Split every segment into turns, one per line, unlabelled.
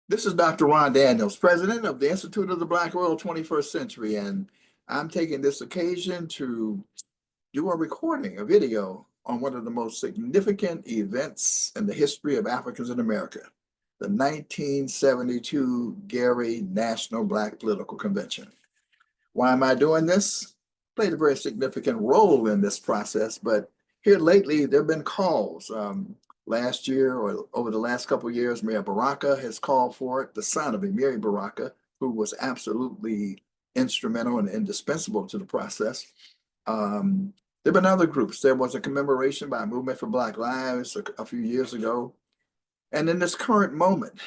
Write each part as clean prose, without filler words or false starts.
This is Dr. Ron Daniels, president of the Institute of the Black World 21st Century, and I'm taking this occasion to do a recording, a video on one of the most significant events in the history of Africans in America, the 1972 Gary National Black Political Convention. Why am I doing this? Played a very significant role in this process, but here lately there have been calls. Last year or over the last couple of years, Mayor Baraka has called for it, the son of Emiri Baraka, who was absolutely instrumental and indispensable to the process. There have been other groups. There was a commemoration by Movement for Black Lives a few years ago. And in this current moment,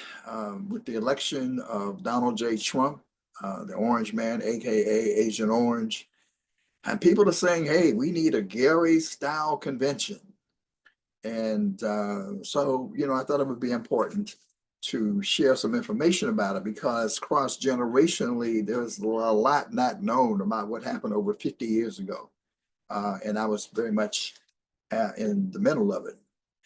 with the election of Donald J. Trump, the Orange Man, AKA Agent Orange, and people are saying, hey, we need a Gary style convention. And so, I thought it would be important to share some information about it because cross-generationally, there's a lot not known about what happened over 50 years ago. And I was very much in the middle of it.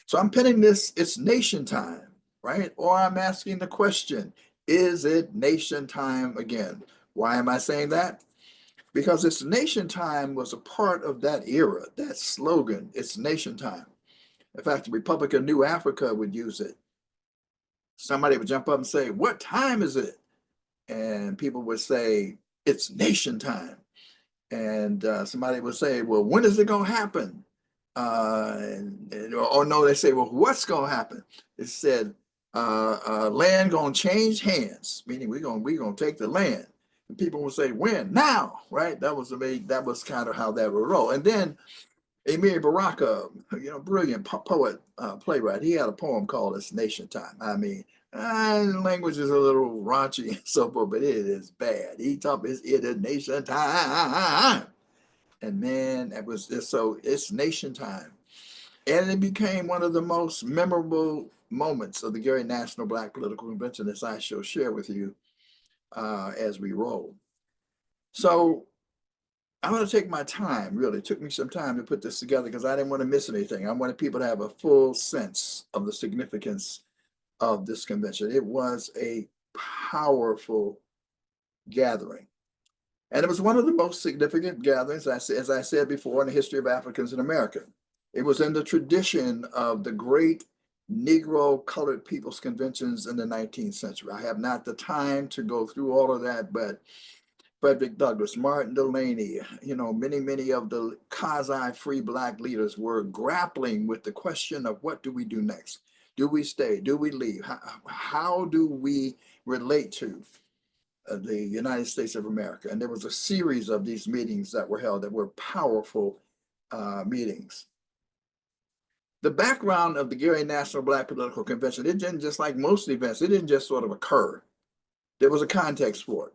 So I'm pinning this, it's nation time, right? Or I'm asking the question, is it nation time again? Why am I saying that? Because it's nation time was a part of that era, that slogan, it's nation time. In fact, the Republic of New Africa would use it. Somebody would jump up and say, what time is it? And people would say, it's nation time. And somebody would say, well, when is it going to happen? Or no, they say, well, what's going to happen? It said, land going to change hands, meaning we're going to take the land. And people would say, when? Now, right? That was kind of how that would roll. And then Emiri Baraka, brilliant poet, playwright. He had a poem called "It's Nation Time." I mean, the language is a little raunchy and so forth, but it is bad. He talked, it is nation time. And man, that was just so, it's nation time. And it became one of the most memorable moments of the Gary National Black Political Convention, as I shall share with you as we roll. So I'm going to take my time, really. It took me some time to put this together because I didn't want to miss anything. I wanted people to have a full sense of the significance of this convention. It was a powerful gathering. And it was one of the most significant gatherings, as I said before, in the history of Africans in America. It was in the tradition of the great Negro colored people's conventions in the 19th century. I have not the time to go through all of that, but Frederick Douglass, Martin Delany, many of the quasi-free Black leaders were grappling with the question of what do we do next? Do we stay? Do we leave? How do we relate to the United States of America? And there was a series of these meetings that were held that were powerful meetings. The background of the Gary National Black Political Convention, it didn't just like most events, it didn't just sort of occur. There was a context for it.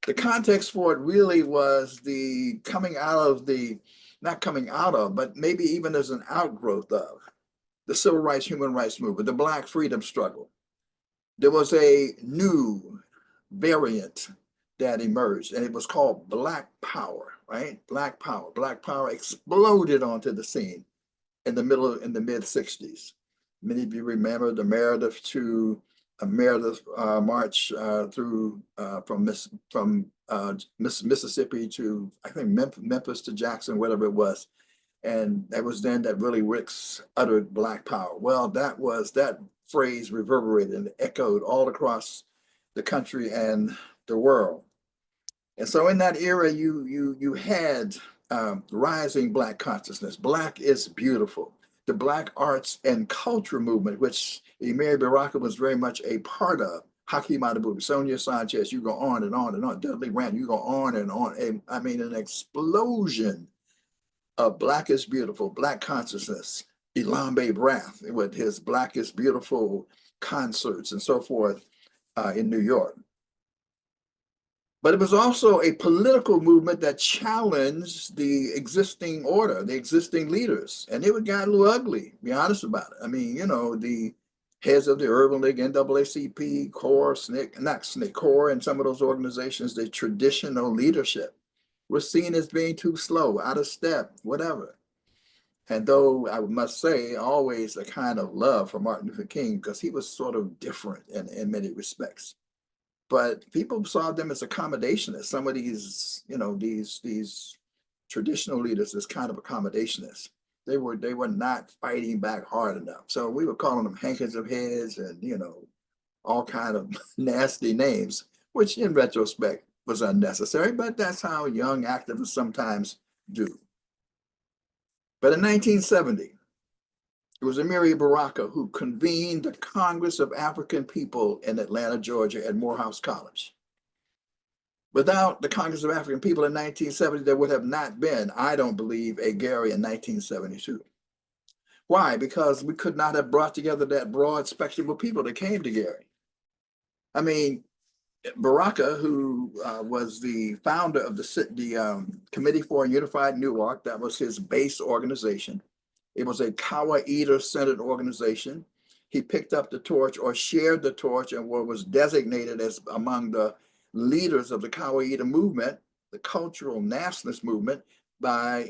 The context for it really was the coming out of not coming out of, but maybe even as an outgrowth of the civil rights, human rights movement, the Black freedom struggle. There was a new variant that emerged, and it was called Black Power, right? Black Power. Black Power exploded onto the scene in the mid 60s. Many of you remember the Meredith march through from Mississippi to, I think, Memphis to Jackson, whatever it was. And that was then that really Ricks uttered Black Power. Well, that phrase reverberated and echoed all across the country and the world. And so in that era, you had rising Black consciousness. Black is beautiful. The Black arts and culture movement, which Emiri Baraka was very much a part of. Hakeem Adabubi, Sonia Sanchez, you go on and on and on. Dudley Rand, you go on and on. And, I mean, an explosion of Black is beautiful, Black consciousness. Elambe Brath with his Black is Beautiful concerts and so forth in New York. But it was also a political movement that challenged the existing order, the existing leaders. And it got a little ugly, be honest about it. I mean, the heads of the Urban League, NAACP, CORE, CORE, and some of those organizations, the traditional leadership was seen as being too slow, out of step, whatever. And though I must say, always a kind of love for Martin Luther King because he was sort of different in many respects. But people saw them as accommodationists. Some of these, these traditional leaders as kind of accommodationists. They were not fighting back hard enough. So we were calling them handkerchief heads and all kind of nasty names, which in retrospect was unnecessary, but that's how young activists sometimes do. But in 1970, it was Amiri Baraka who convened the Congress of African People in Atlanta, Georgia at Morehouse College. Without the Congress of African People in 1970, there would have not been, I don't believe, a Gary in 1972. Why? Because we could not have brought together that broad spectrum of people that came to Gary. I mean, Baraka, who was the founder of the Committee for a Unified Newark, that was his base organization. It was a Kawaida-centered organization. He picked up the torch or shared the torch and was designated as among the leaders of the Kawaida movement, the cultural nationalist movement, by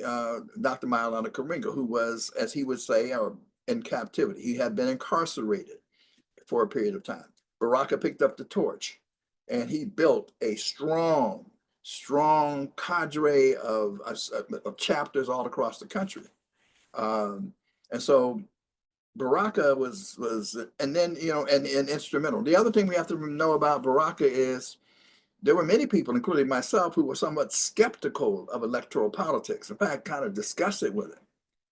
Dr. Maulana Karenga, who was, as he would say, in captivity. He had been incarcerated for a period of time. Baraka picked up the torch and he built a strong cadre of chapters all across the country. And so Baraka was, and then, and instrumental. The other thing we have to know about Baraka is there were many people, including myself, who were somewhat skeptical of electoral politics. In fact, kind of disgusted with it.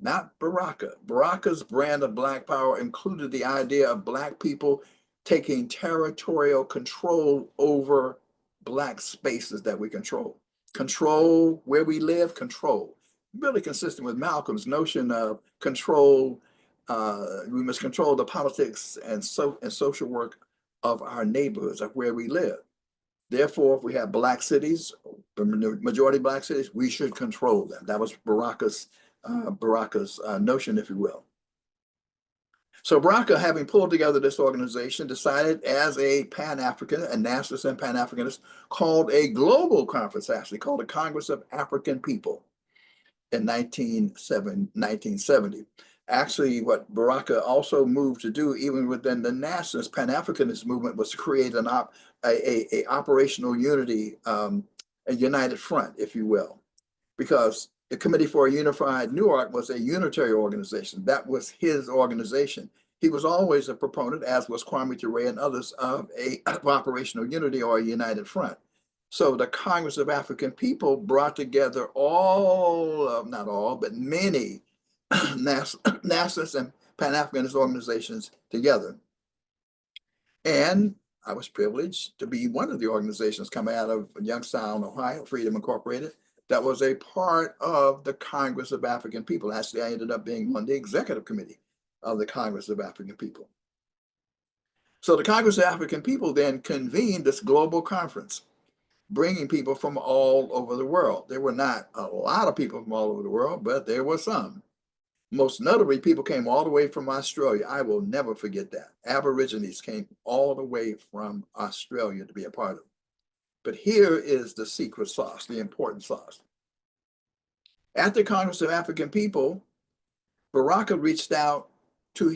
Not Baraka. Baraka's brand of Black power included the idea of Black people taking territorial control over Black spaces that we control. Control where we live, control. Really consistent with Malcolm's notion of control. We must control the politics and social work of our neighborhoods, of where we live. Therefore, if we have Black cities, the majority Black cities, we should control them. That was Baraka's notion, if you will. So Baraka, having pulled together this organization, decided as a Pan-African, a nationalist and Pan-Africanist, called a global conference, actually called the Congress of African People in 1970. Actually, what Baraka also moved to do, even within the nationalist Pan-Africanist movement, was to create an operational unity, a united front, if you will, because the Committee for a Unified Newark was a unitary organization. That was his organization. He was always a proponent, as was Kwame Ture and others, of operational unity or a united front. So the Congress of African People brought together not all, but many nationalist and Pan-Africanist organizations together. And I was privileged to be one of the organizations coming out of Youngstown, Ohio, Freedom Incorporated, that was a part of the Congress of African People. Actually, I ended up being on the executive committee of the Congress of African People. So the Congress of African People then convened this global conference, bringing people from all over the world. There were not a lot of people from all over the world, but there were some. Most notably, people came all the way from Australia. I will never forget that. Aborigines came all the way from Australia to be a part of it. But here is the secret sauce, the important sauce. At the Congress of African People, Baraka reached out to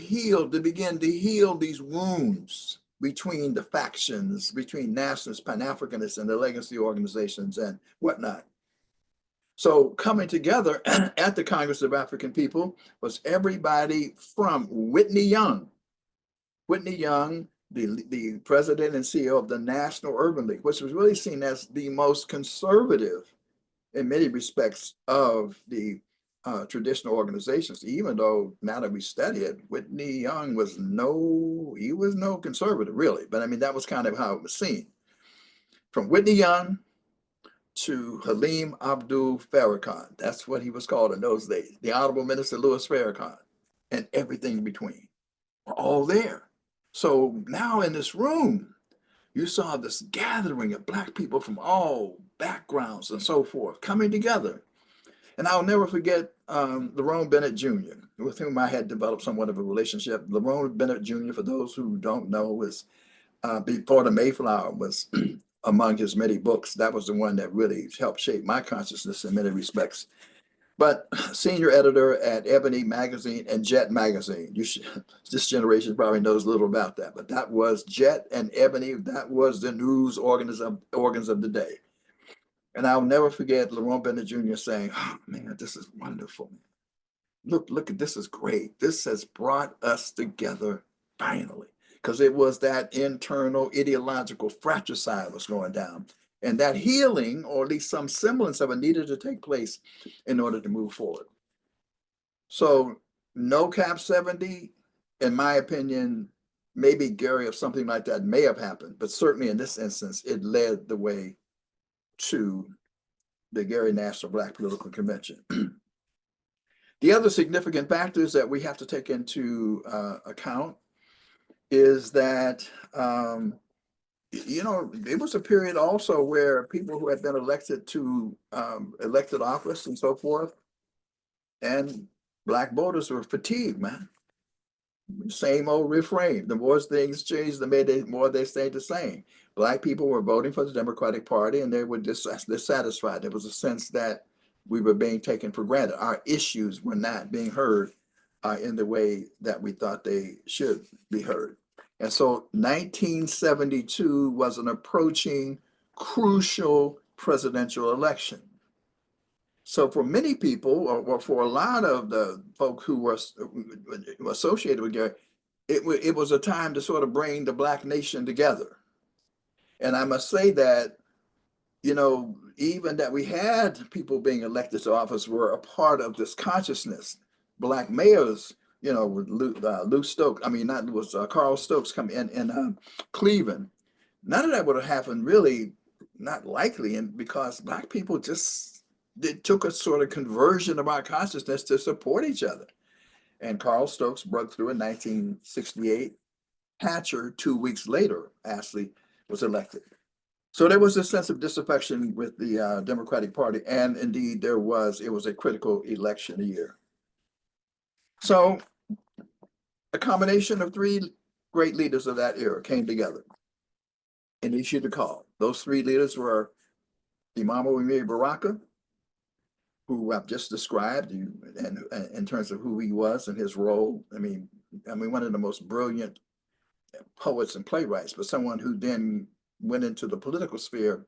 begin to heal these wounds between the factions, between nationalists, Pan-Africanists, and the legacy organizations and whatnot. So coming together at the Congress of African People was everybody from Whitney Young. Whitney Young, the president and CEO of the National Urban League, which was really seen as the most conservative in many respects of the traditional organizations, even though now that we study it, Whitney Young was no conservative really, but I mean, that was kind of how it was seen. From Whitney Young to Halim Abdul Farrakhan, that's what he was called in those days, the Honorable Minister Louis Farrakhan, and everything in between, were all there. So now in this room, you saw this gathering of Black people from all backgrounds and so forth coming together. And I'll never forget Lerone Bennett Jr., with whom I had developed somewhat of a relationship. Lerone Bennett Jr., for those who don't know, was Before the Mayflower was among his many books. That was the one that really helped shape my consciousness in many respects. But senior editor at Ebony magazine and Jet magazine. This generation probably knows little about that, but that was Jet and Ebony. That was the news organs of the day. And I'll never forget Lerone Bennett Jr. saying, "Oh man, this is wonderful. Look at this is great. This has brought us together finally." Because it was that internal ideological fratricide was going down. And that healing, or at least some semblance of it, needed to take place in order to move forward. So no cap 70, in my opinion, maybe Gary, if something like that may have happened, but certainly in this instance, it led the way to the Gary National Black Political Convention. The other significant factors that we have to take into account is that, it was a period also where people who had been elected to elected office and so forth, and Black voters were fatigued, man. Same old refrain. The more things changed, the more they stayed the same. Black people were voting for the Democratic Party, and they were dissatisfied. There was a sense that we were being taken for granted. Our issues were not being heard in the way that we thought they should be heard. And so 1972 was an approaching crucial presidential election. So for many people, or for a lot of the folk who were associated with Gary, it was a time to sort of bring the Black nation together. And I must say that, even that we had people being elected to office were a part of this consciousness. Black mayors, with Lou Stokes, Carl Stokes come in Cleveland. None of that would have happened, really, not likely, and because Black people it took a sort of conversion of our consciousness to support each other. And Carl Stokes broke through in 1968. Hatcher, 2 weeks later, Ashley was elected. So there was a sense of disaffection with the Democratic Party, and indeed it was a critical election year. So a combination of three great leaders of that era came together and issued a call. Those three leaders were Imam Umar Baraka, who I've just described, and in terms of who he was and his role. I mean, one of the most brilliant poets and playwrights, but someone who then went into the political sphere,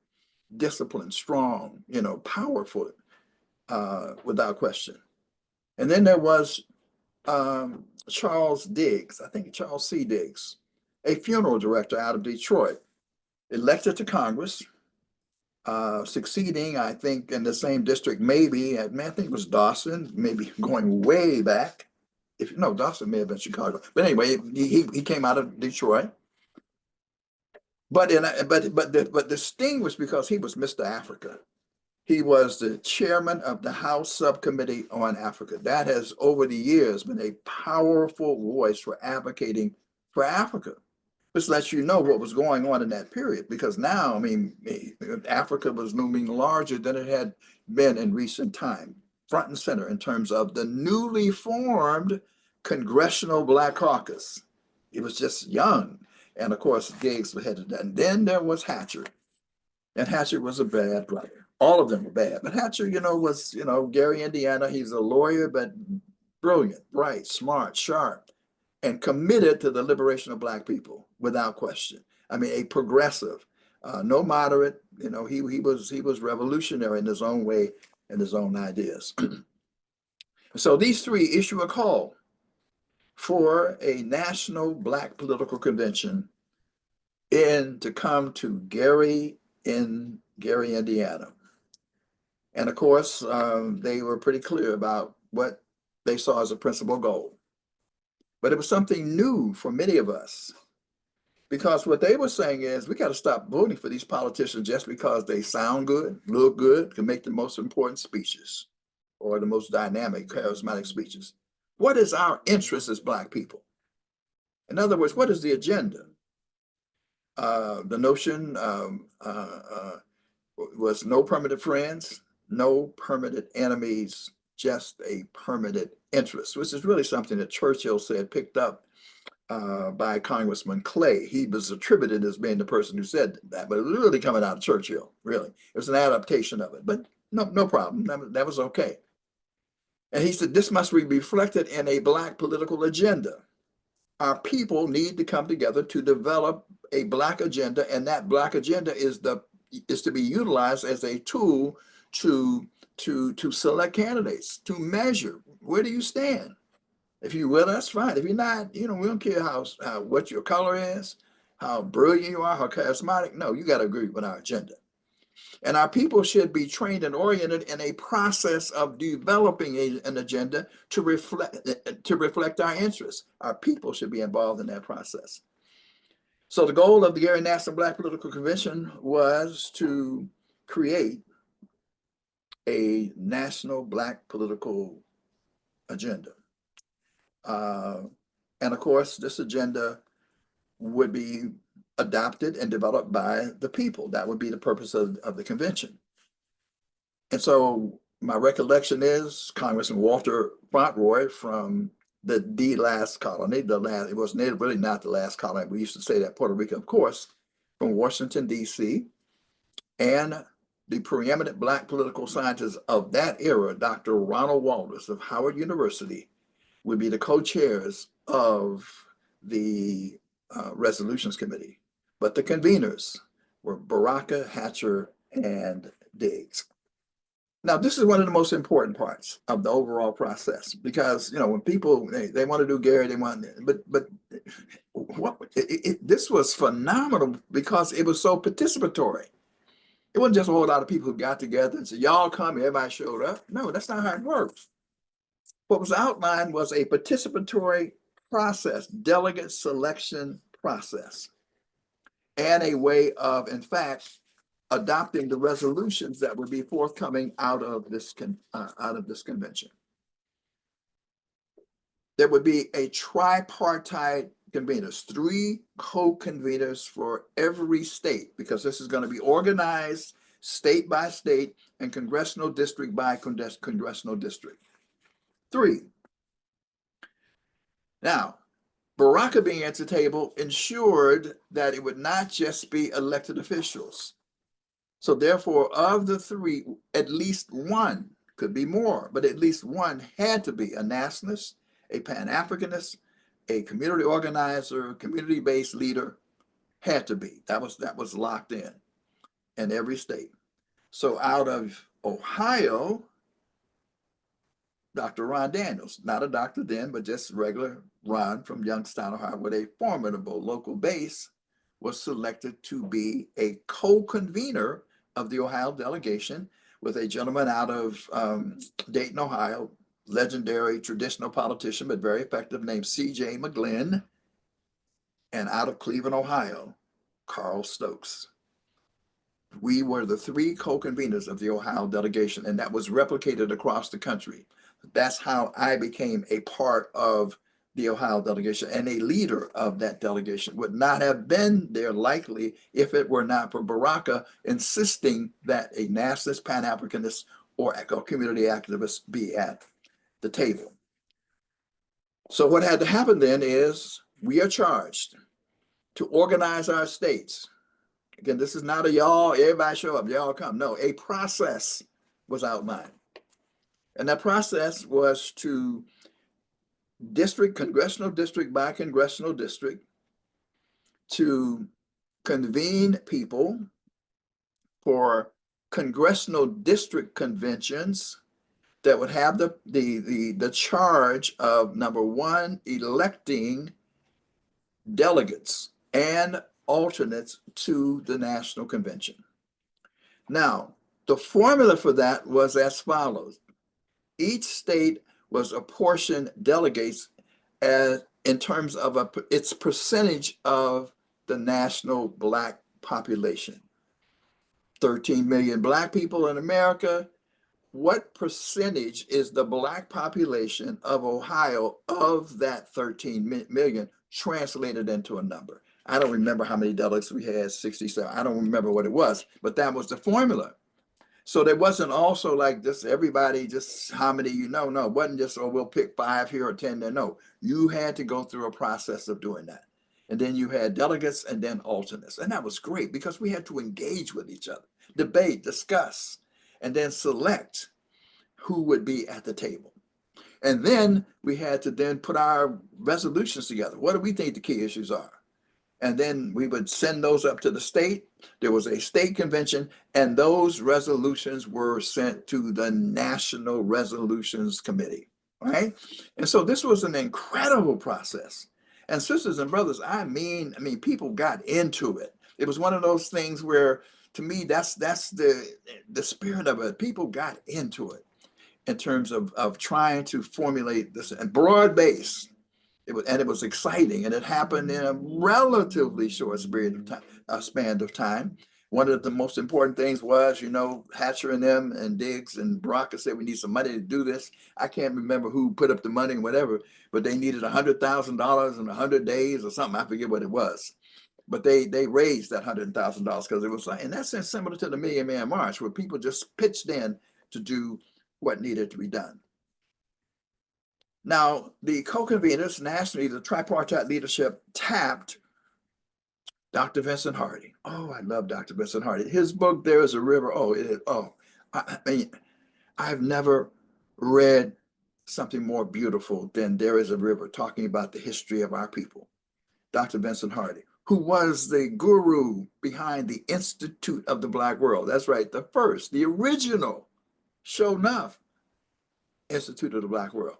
disciplined, strong, powerful, without question. And then there was Charles Diggs, I think Charles C. Diggs, a funeral director out of Detroit, elected to Congress, succeeding, I think, in the same district, maybe, I think it was Dawson, maybe going way back. Dawson may have been Chicago. But anyway, he came out of Detroit. But the sting was because he was Mr. Africa. He was the chairman of the House Subcommittee on Africa. That has, over the years, been a powerful voice for advocating for Africa. This lets you know what was going on in that period, because now, Africa was looming larger than it had been in recent time, front and center in terms of the newly formed Congressional Black Caucus. It was just young. And of course, Diggs headed that. And then there was Hatcher. And Hatcher was a bad brother. All of them were bad. But Hatcher, was, Gary, Indiana. He's a lawyer, but brilliant, bright, smart, sharp, and committed to the liberation of Black people, without question. A progressive, no moderate. He was revolutionary in his own way and his own ideas. So these three issue a call for a national Black political convention to come to Gary, Indiana. And of course, they were pretty clear about what they saw as a principal goal. But it was something new for many of us, because what they were saying is, we got to stop voting for these politicians just because they sound good, look good, can make the most important speeches or the most dynamic, charismatic speeches. What is our interest as Black people? In other words, what is the agenda? The notion was no permanent friends, no permanent enemies, just a permanent interest, which is really something that Churchill said, picked up by Congressman Clay. He was attributed as being the person who said that, but it was really coming out of Churchill, really. It was an adaptation of it, but no problem. That was okay. And he said, this must be reflected in a Black political agenda. Our people need to come together to develop a Black agenda, and that Black agenda is to be utilized as a tool to select candidates, to measure where do you stand. If you will, that's fine. If you're not, we don't care how what your color is, how brilliant you are, how charismatic. No, you got to agree with our agenda. And our people should be trained and oriented in a process of developing an agenda to reflect our interests. Our people should be involved in that process. So the goal of the Gary National Black Political Convention was to create a national Black political agenda. And of course, this agenda would be adopted and developed by the people. That would be the purpose of the convention. And so my recollection is Congressman Walter Fauntleroy from the last colony, it was really not the last colony. We used to say that Puerto Rico, of course, from Washington, D.C., and the preeminent Black political scientist of that era, Dr. Ronald Walters of Howard University, would be the co-chairs of the Resolutions Committee. But the conveners were Baraka, Hatcher, and Diggs. Now, this is one of the most important parts of the overall process, because when people they want to do Gary, but this was phenomenal because it was so participatory. It wasn't just a whole lot of people who got together and said, "Y'all come," everybody showed up. No, that's not how it works. What was outlined was a participatory process, delegate selection process, and a way of, in fact, adopting the resolutions that would be forthcoming out of this convention. There would be a tripartite conveners, 3 co-conveners for every state, because this is going to be organized state by state and congressional district by congressional district. 3. Now, Baraka being at the table ensured that it would not just be elected officials. So therefore, of the 3, at least one, could be more, but at least one had to be a nationalist, a Pan-Africanist, a community organizer, community-based leader, had to be. That was locked in every state. So out of Ohio, Dr. Ron Daniels, not a doctor then, but just regular Ron from Youngstown, Ohio, with a formidable local base, was selected to be a co-convener of the Ohio delegation with a gentleman out of Dayton, Ohio, legendary traditional politician, but very effective, named C.J. McGlynn, and out of Cleveland, Ohio, Carl Stokes. We were the 3 co-conveners of the Ohio delegation, and that was replicated across the country. That's how I became a part of the Ohio delegation, and a leader of that delegation. Would not have been there likely if it were not for Baraka insisting that a nationalist, Pan-Africanist, or community activist be at the table. So what had to happen then is we are charged to organize our states. Again, this is not a y'all, everybody show up, y'all come. No, a process was outlined. And that process was to congressional district by congressional district, to convene people for congressional district conventions that would have the charge of, number 1, electing delegates and alternates to the national convention. Now, the formula for that was as follows. Each state was apportioned delegates in terms of its percentage of the national Black population. 13 million Black people in America. What percentage is the Black population of Ohio of that 13 million translated into a number? I don't remember how many delegates we had, 67. I don't remember what it was, but that was the formula. So there wasn't also like just everybody, just how many No, it wasn't just, oh, we'll pick 5 here or 10 there. No, you had to go through a process of doing that. And then you had delegates and then alternates. And that was great because we had to engage with each other, debate, discuss, and then select who would be at the table. And then we had to then put our resolutions together. What do we think the key issues are? And then we would send those up to the state. There was a state convention, and those resolutions were sent to the National Resolutions Committee, right? And so this was an incredible process. And sisters and brothers, I mean, people got into it. It was one of those things where, to me, that's the spirit of it. People got into it in terms of trying to formulate this and broad base. It was exciting, and it happened in a relatively short span of time. One of the most important things was, Hatcher and them and Diggs and Brock said we need some money to do this. I can't remember who put up the money and whatever, but they needed $100,000 in 100 days or something. I forget what it was, but they raised that $100,000 because it was, in that sense, similar to the Million Man March, where people just pitched in to do what needed to be done. Now, the co-conveners nationally, the tripartite leadership, tapped Dr. Vincent Hardy. Oh, I love Dr. Vincent Hardy. His book, There is a River. I mean, I've never read something more beautiful than There is a River, talking about the history of our people. Dr. Vincent Hardy, who was the guru behind the Institute of the Black World. That's right, the original, show enough, Institute of the Black World.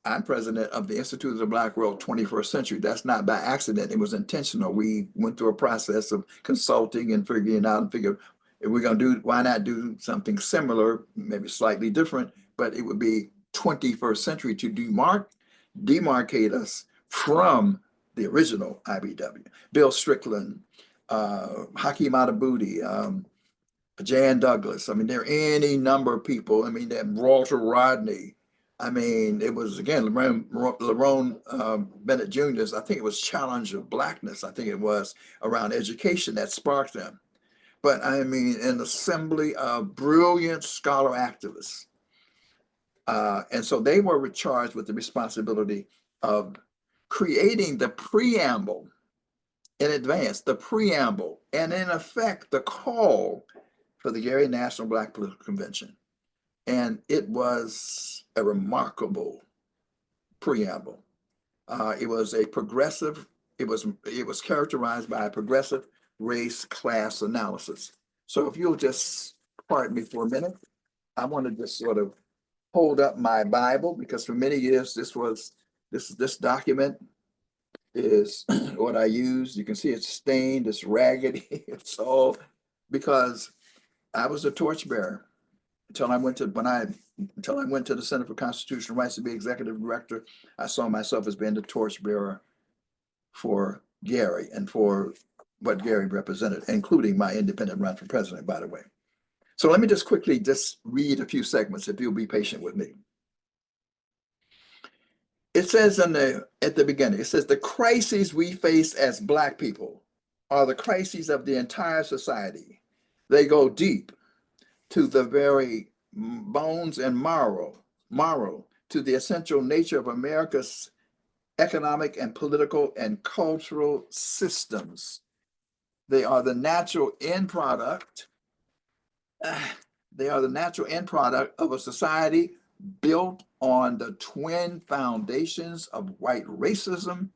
I'm president of the Institute of the Black World 21st Century. That's not by accident. It was intentional. We went through a process of consulting and figuring out and figure if we're going to do, why not do something similar, maybe slightly different, but it would be 21st century to demarcate us from the original IBW. Bill Strickland, Hakeem Adabudi, Jan Douglas. I mean, there are any number of people. I mean, that Walter Rodney. I mean, it was, again, Lerone Bennett Jr.'s, I think it was Challenge of Blackness, I think it was, around education that sparked them. But I mean, an assembly of brilliant scholar activists. And so they were charged with the responsibility of creating the preamble in advance, and in effect, the call for the Gary National Black Political Convention. And it was a remarkable preamble. It was a progressive, it was characterized by a progressive race class analysis. So if you'll just pardon me for a minute, I want to just sort of hold up my Bible, because for many years this document is what I use. You can see it's stained, it's raggedy, it's all because I was a torchbearer until I went to the Center for Constitutional Rights to be executive director. I saw myself as being the torchbearer for Gary and for what Gary represented, including my independent run for president, by the way. So let me just quickly read a few segments, if you'll be patient with me. It says at the beginning, it says, the crises we face as Black people are the crises of the entire society. They go deep to the very bones and marrow to the essential nature of America's economic and political and cultural systems. They are the natural end product. They are the natural end product of a society built on the twin foundations of white racism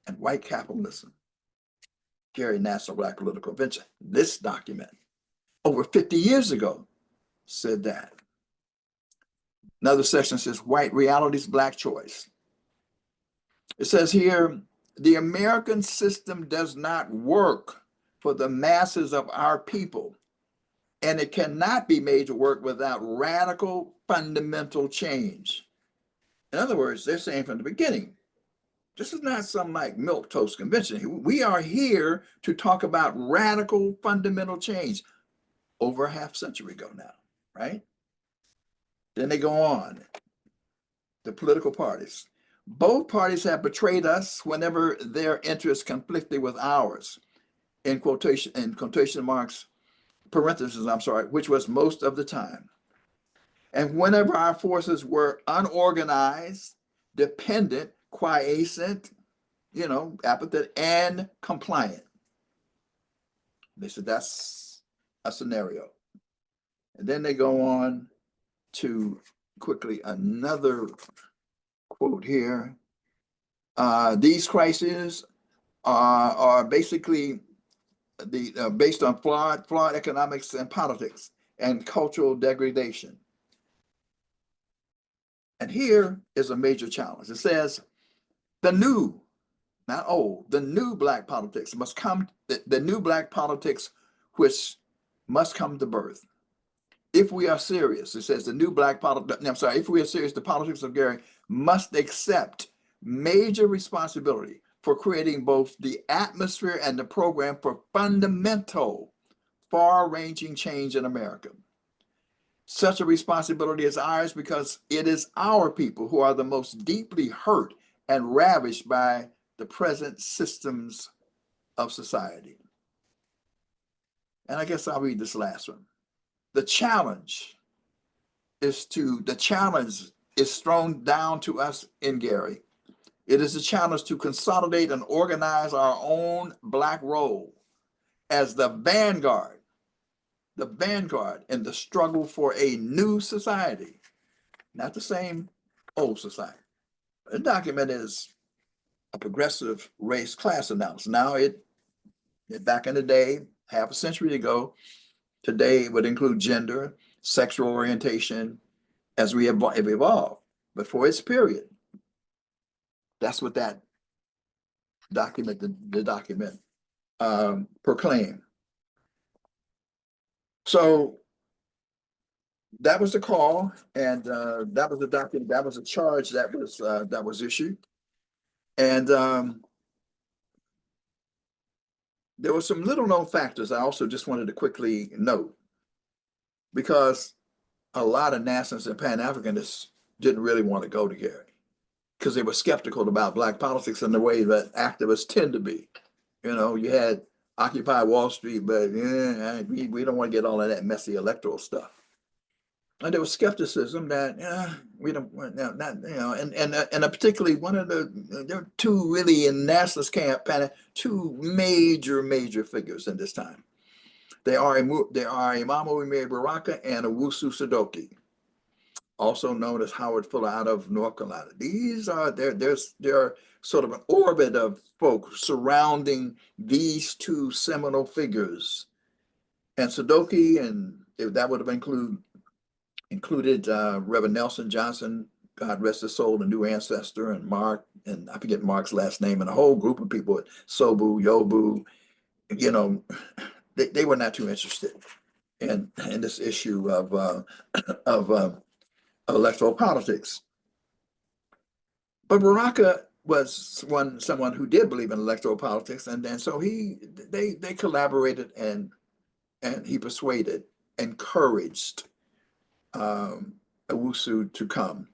and white capitalism. Gary National Black Political Convention. This document, over 50 years ago, said that. Another section says, white realities, Black choice. It says here, the American system does not work for the masses of our people, and it cannot be made to work without radical fundamental change. In other words, they're saying from the beginning, this is not some like milquetoast convention. We are here to talk about radical fundamental change over a half century ago now, right? Then they go on, the political parties. Both parties have betrayed us whenever their interests conflicted with ours, in quotation marks, parentheses, I'm sorry, which was most of the time. And whenever our forces were unorganized, dependent, quiescent, apathetic, and compliant. They said that's a scenario. And then they go on to quickly another quote here. These crises are basically based on flawed economics and politics and cultural degradation. And here is a major challenge. It says the new, not old, the new black politics must come, the new black politics which must come to birth. If we are serious, it says the new black politics, I'm sorry, if we are serious, the politics of Gary must accept major responsibility for creating both the atmosphere and the program for fundamental, far-ranging change in America. Such a responsibility is ours because it is our people who are the most deeply hurt and ravaged by the present systems of society. And I guess I'll read this last one. The challenge is thrown down to us in Gary. It is a challenge to consolidate and organize our own black role as the vanguard in the struggle for a new society, not the same old society. The document is a progressive race class analysis. Now back in the day, half a century ago, today it would include gender, sexual orientation, as we have evolved. But for its period, that's what that document, the document proclaimed. So that was the call, and that was the document. That was a charge that was issued, and there were some little known factors I also just wanted to quickly note, because a lot of nationalists and Pan-Africanists didn't really want to go to Gary because they were skeptical about black politics in the way that activists tend to be. You know, you had Occupy Wall Street, but we don't want to get all of that messy electoral stuff. And there was skepticism that we don't, not and particularly there were two really in nationalist camp, two major figures in this time. They are Imam Baraka and Owusu Sadoki, also known as Howard Fuller out of North Carolina. These are there sort of an orbit of folks surrounding these two seminal figures, and Sadoki, and that would have included Reverend Nelson Johnson, God rest his soul, the new ancestor, and Mark, and I forget Mark's last name, and a whole group of people at Sobu, Yobu. You know, they were not too interested in this issue of electoral politics. But Baraka was someone who did believe in electoral politics, and so they collaborated, and he persuaded, encouraged Owusu to come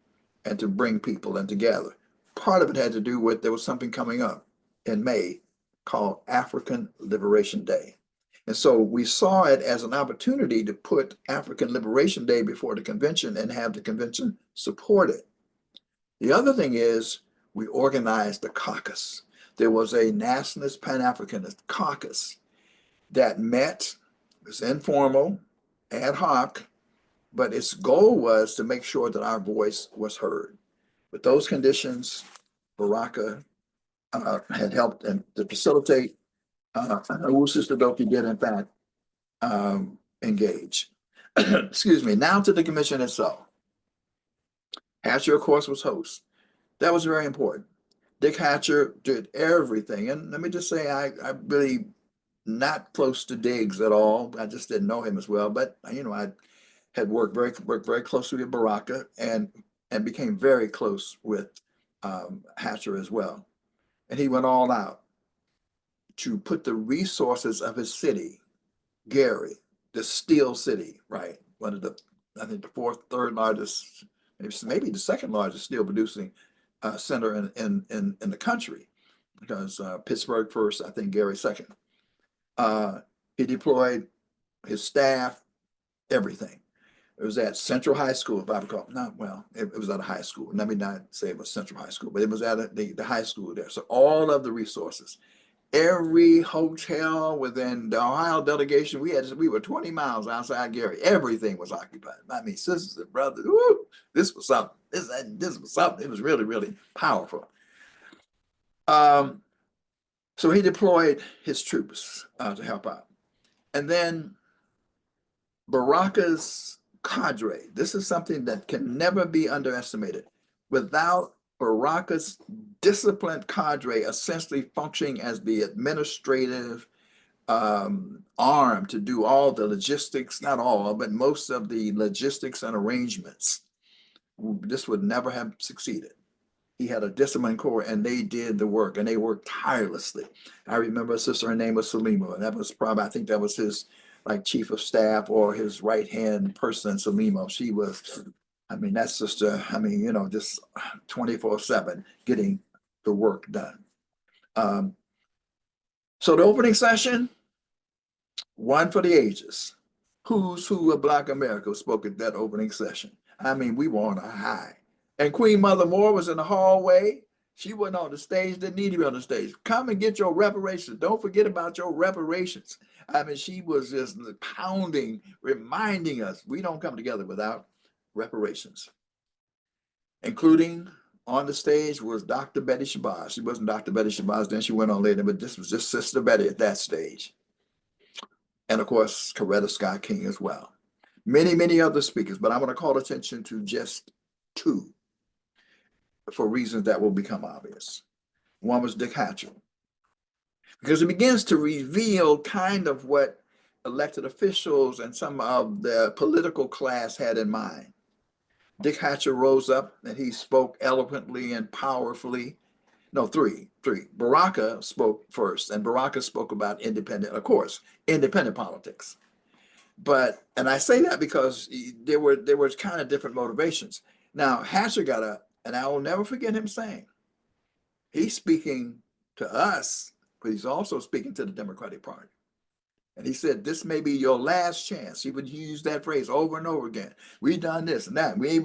and to bring people and to gather. Part of it had to do with there was something coming up in May called African Liberation Day. And so we saw it as an opportunity to put African Liberation Day before the convention and have the convention support it. The other thing is we organized the caucus. There was a nationalist Pan-Africanist caucus that met. It was informal, ad hoc, but its goal was to make sure that our voice was heard. With those conditions, Baraka had helped to facilitate. Owusu Sadoki did, in fact, engage. Excuse me. Now to the commission itself. Hatcher, of course, was host. That was very important. Dick Hatcher did everything. And let me just say, I really not close to Diggs at all. I just didn't know him as well. But, I had worked very closely with Baraka and became very close with Hatcher as well. And he went all out to put the resources of his city, Gary, the steel city, right? One of the, I think the third largest, maybe the second largest steel producing center in the country, because Pittsburgh first, I think Gary second. He deployed his staff, everything. It was at Central High School, if I recall. It was at a high school. Let me not say it was Central High School, but it was at the high school there. So all of the resources. Every hotel within the Ohio delegation, we were 20 miles outside Gary. Everything was occupied. I mean, sisters and brothers. Woo, this was something. This was something. It was really, really powerful. Um, so he deployed his troops to help out. And then Baraka's cadre. This is something that can never be underestimated. Without Baraka's disciplined cadre essentially functioning as the administrative arm to do all the logistics, not all, but most of the logistics and arrangements, this would never have succeeded. He had a disciplined corps and they did the work and they worked tirelessly. I remember a sister, her name was Salima, and that was probably, I think that was his like chief of staff or his right hand person, Salima. She was, I mean, that sister, I mean, you know, just 24/7 getting the work done. So the opening session, one for the ages. Who's who of Black America spoke at that opening session? I mean, we were on a high. And Queen Mother Moore was in the hallway. She wasn't on the stage, didn't need to be on the stage. Come and get your reparations. Don't forget about your reparations. I mean, she was just pounding, reminding us we don't come together without reparations. Including on the stage was Dr. Betty Shabazz. She wasn't Dr. Betty Shabazz then, she went on later, but this was just Sister Betty at that stage. And of course, Coretta Scott King as well. Many, many other speakers, but I want to call attention to just two for reasons that will become obvious. One was Dick Hatcher, because it begins to reveal kind of what elected officials and some of the political class had in mind. Dick Hatcher rose up and he spoke eloquently and powerfully. No, three. Baraka spoke first, and Baraka spoke about independent, of course, independent politics. But, and I say that because there were kind of different motivations. Now, Hatcher got up, and I will never forget him saying, he's speaking to us, but he's also speaking to the Democratic Party. And he said, this may be your last chance. He would use that phrase over and over again. We've done this and that. We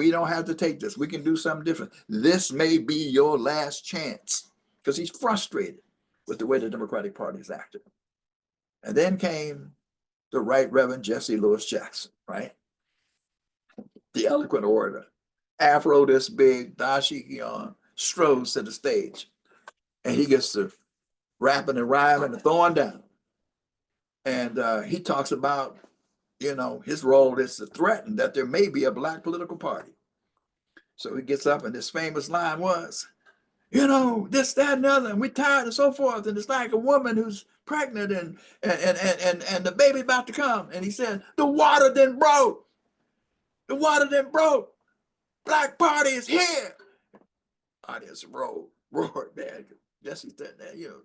don't have to take this. We can do something different. This may be your last chance. Because he's frustrated with the way the Democratic Party is acting. And then came the Right Reverend Jesse Lewis Jackson, right? The eloquent orator. Afro this big, dashiki on, strolls to the stage. And he gets to rapping and rhyming and throwing down. And he talks about, you know, his role is to threaten that there may be a Black political party. So he gets up and this famous line was, you know, this, that, and the other, and we're tired and so forth. And it's like a woman who's pregnant and the baby about to come. And he said, the water then broke. The water then broke. Black party is here. Audience roared, man. Jesse said that, you know,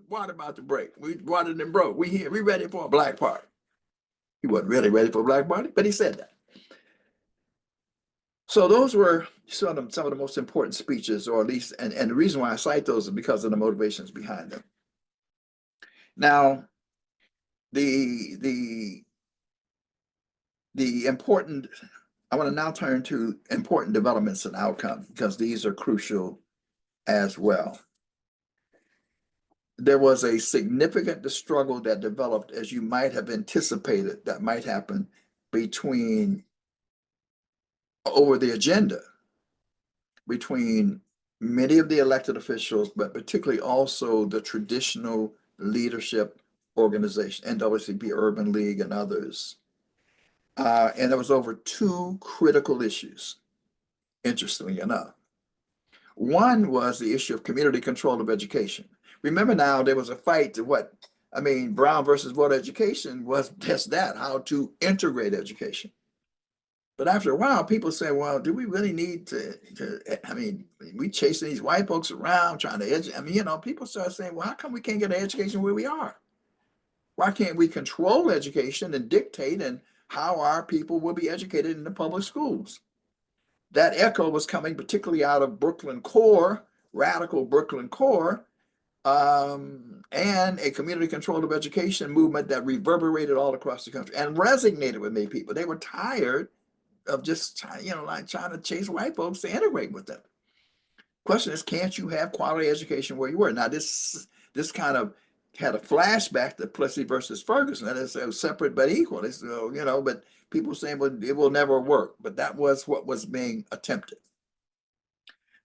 water about to break. Water then broke. We here. We ready for a Black party. He wasn't really ready for a Black party, but he said that. So those were some of the most important speeches, or at least, and the reason why I cite those is because of the motivations behind them. Now, the important, I want to now turn to important developments and outcomes, because these are crucial as well. There was a significant struggle that developed, as you might have anticipated, that might happen over the agenda between many of the elected officials, but particularly also the traditional leadership organization, NAACP, Urban League, and others. And it was over two critical issues, interestingly enough. One was the issue of community control of education. Remember now, there was a fight to Brown versus Board of Education was just that, how to integrate education. But after a while, people say, well, do we really need we chasing these white folks around trying to educate? People start saying, well, how come we can't get an education where we are? Why can't we control education and dictate and how our people will be educated in the public schools? That echo was coming particularly out of Brooklyn Core, radical Brooklyn Core, and a community control of education movement that reverberated all across the country and resonated with many people. They were tired of just trying to chase white folks to integrate with them. Question is, can't you have quality education where you were? Now, this this kind of had a flashback to Plessy versus Ferguson. That is separate but equal. It's, but people saying, well, it will never work. But that was what was being attempted.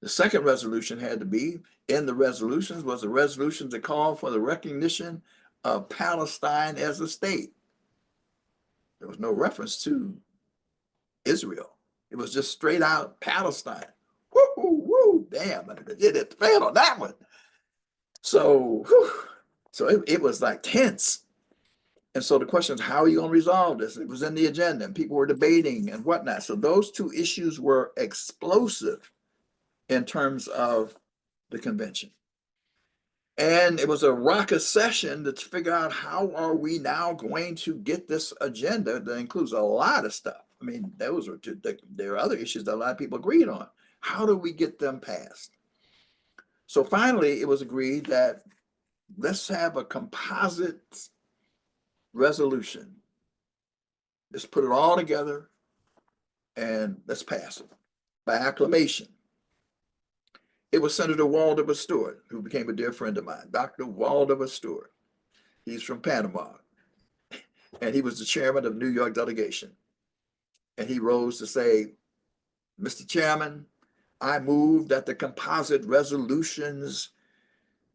The second resolution had to be, in the resolutions, was a resolution to call for the recognition of Palestine as a state. There was no reference to Israel. It was just straight out Palestine. Woo, woo, woo. Damn, it failed on that one. So, it was like tense. And so the question is, how are you going to resolve this? It was in the agenda and people were debating and whatnot. So those two issues were explosive in terms of the convention. And it was a raucous session to figure out how are we now going to get this agenda that includes a lot of stuff. I mean, there are other issues that a lot of people agreed on. How do we get them passed? So finally, it was agreed that let's have a composite resolution. Let's put it all together and let's pass it by acclamation. It was Senator Waldemar Stewart, who became a dear friend of mine, Dr. Waldemar Stewart. He's from Panama, and he was the chairman of the New York delegation. And he rose to say, Mr. Chairman, I move that the composite resolutions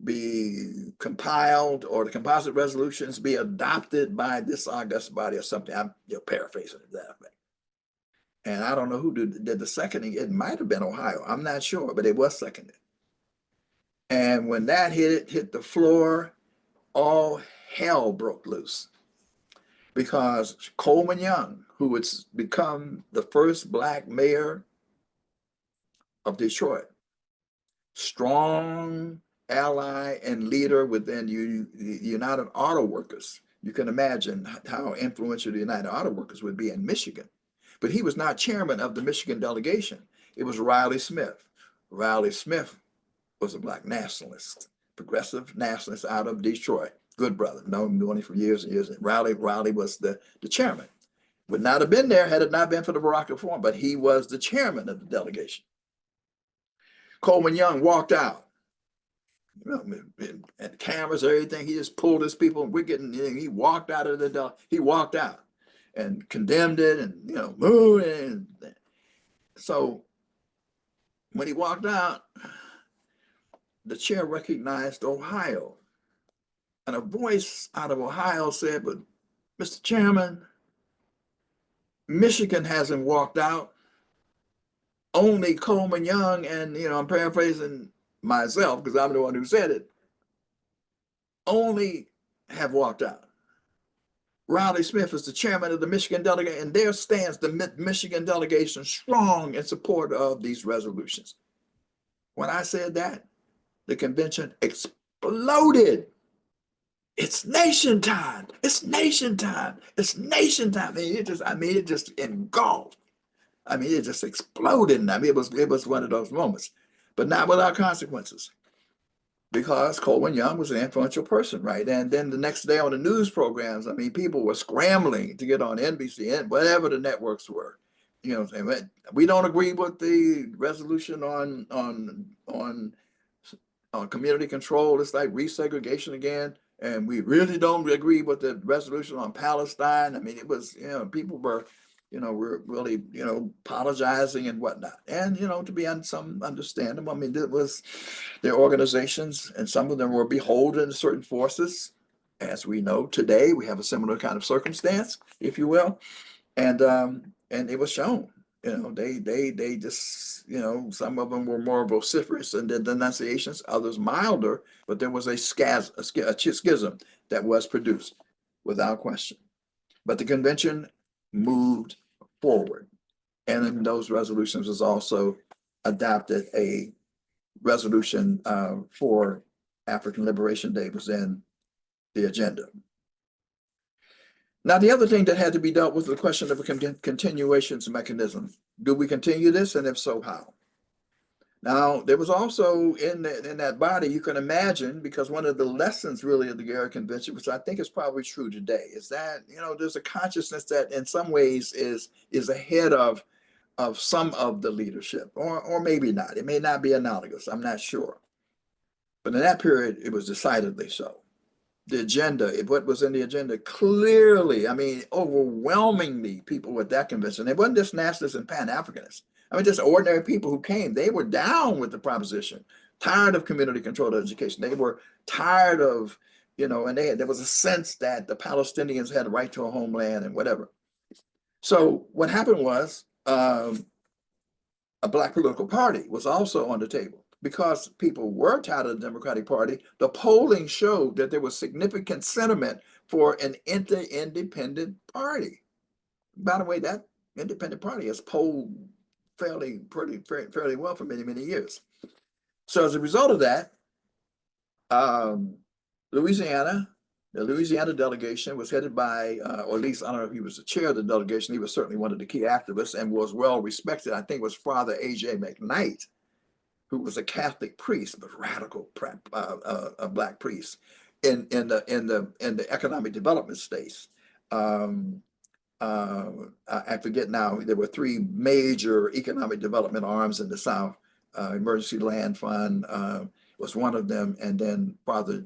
be compiled, or the composite resolutions be adopted by this august body or something. I'm paraphrasing it that way. And I don't know who did the seconding. It might have been Ohio. I'm not sure, but it was seconded. And when that hit the floor, all hell broke loose. Because Coleman Young, who would become the first Black mayor of Detroit, strong ally and leader within the United Auto Workers. You can imagine how influential the United Auto Workers would be in Michigan. But he was not chairman of the Michigan delegation. It was Riley Smith. Riley Smith was a Black nationalist, progressive nationalist out of Detroit. Good brother, known him for years and years. Riley was the chairman. Would not have been there had it not been for the Barack Reform, but he was the chairman of the delegation. Coleman Young walked out. And cameras, everything. He just pulled his people. He walked out of he walked out and condemned it and, moved. And so when he walked out, the chair recognized Ohio. And a voice out of Ohio said, but Mr. Chairman, Michigan hasn't walked out. Only Coleman Young, and I'm paraphrasing myself because I'm the one who said it, only have walked out. Riley Smith is the chairman of the Michigan delegation, and there stands the Michigan delegation strong in support of these resolutions. When I said that, the convention exploded. It's nation time. It's nation time. It's nation time. It just engulfed. It just exploded. It was one of those moments, but not without consequences. Because Coleman Young was an influential person, right? And then the next day on the news programs, people were scrambling to get on NBC and whatever the networks were. Saying, we don't agree with the resolution on community control. It's like resegregation again. And we really don't agree with the resolution on Palestine. It was, people were, were really, apologizing and whatnot. And, to be some understandable, it was their organizations, and some of them were beholden to certain forces. As we know today, we have a similar kind of circumstance, if you will. And it was shown, they just, some of them were more vociferous in their denunciations, others milder, but there was a schism that was produced without question. But the convention moved forward. And in those resolutions was also adopted a resolution for African Liberation Day was in the agenda. Now, the other thing that had to be dealt with was the question of a continuations mechanism. Do we continue this? And if so, how? Now, there was also in that body, you can imagine, because one of the lessons really of the Garrett Convention, which I think is probably true today, is that, there's a consciousness that in some ways is ahead of some of the leadership, or maybe not. It may not be analogous. I'm not sure. But in that period, it was decidedly so. The agenda, what was in the agenda, clearly, I mean, overwhelmingly, people at that convention, it wasn't just nationalists and Pan-Africanists. I mean, just ordinary people who came, they were down with the proposition, tired of community-controlled education. They were tired of, and there was a sense that the Palestinians had a right to a homeland and whatever. So what happened was a Black political party was also on the table. Because people were tired of the Democratic Party, the polling showed that there was significant sentiment for an independent party. By the way, that independent party has polled fairly well for many, many years. So as a result of that, Louisiana, the Louisiana delegation was headed by, or at least I don't know if he was the chair of the delegation, he was certainly one of the key activists and was well respected. I think it was Father A.J. McKnight, who was a Catholic priest, but radical a Black priest in the economic development states. I forget now. There were three major economic development arms in the South. Emergency Land Fund was one of them, and then Father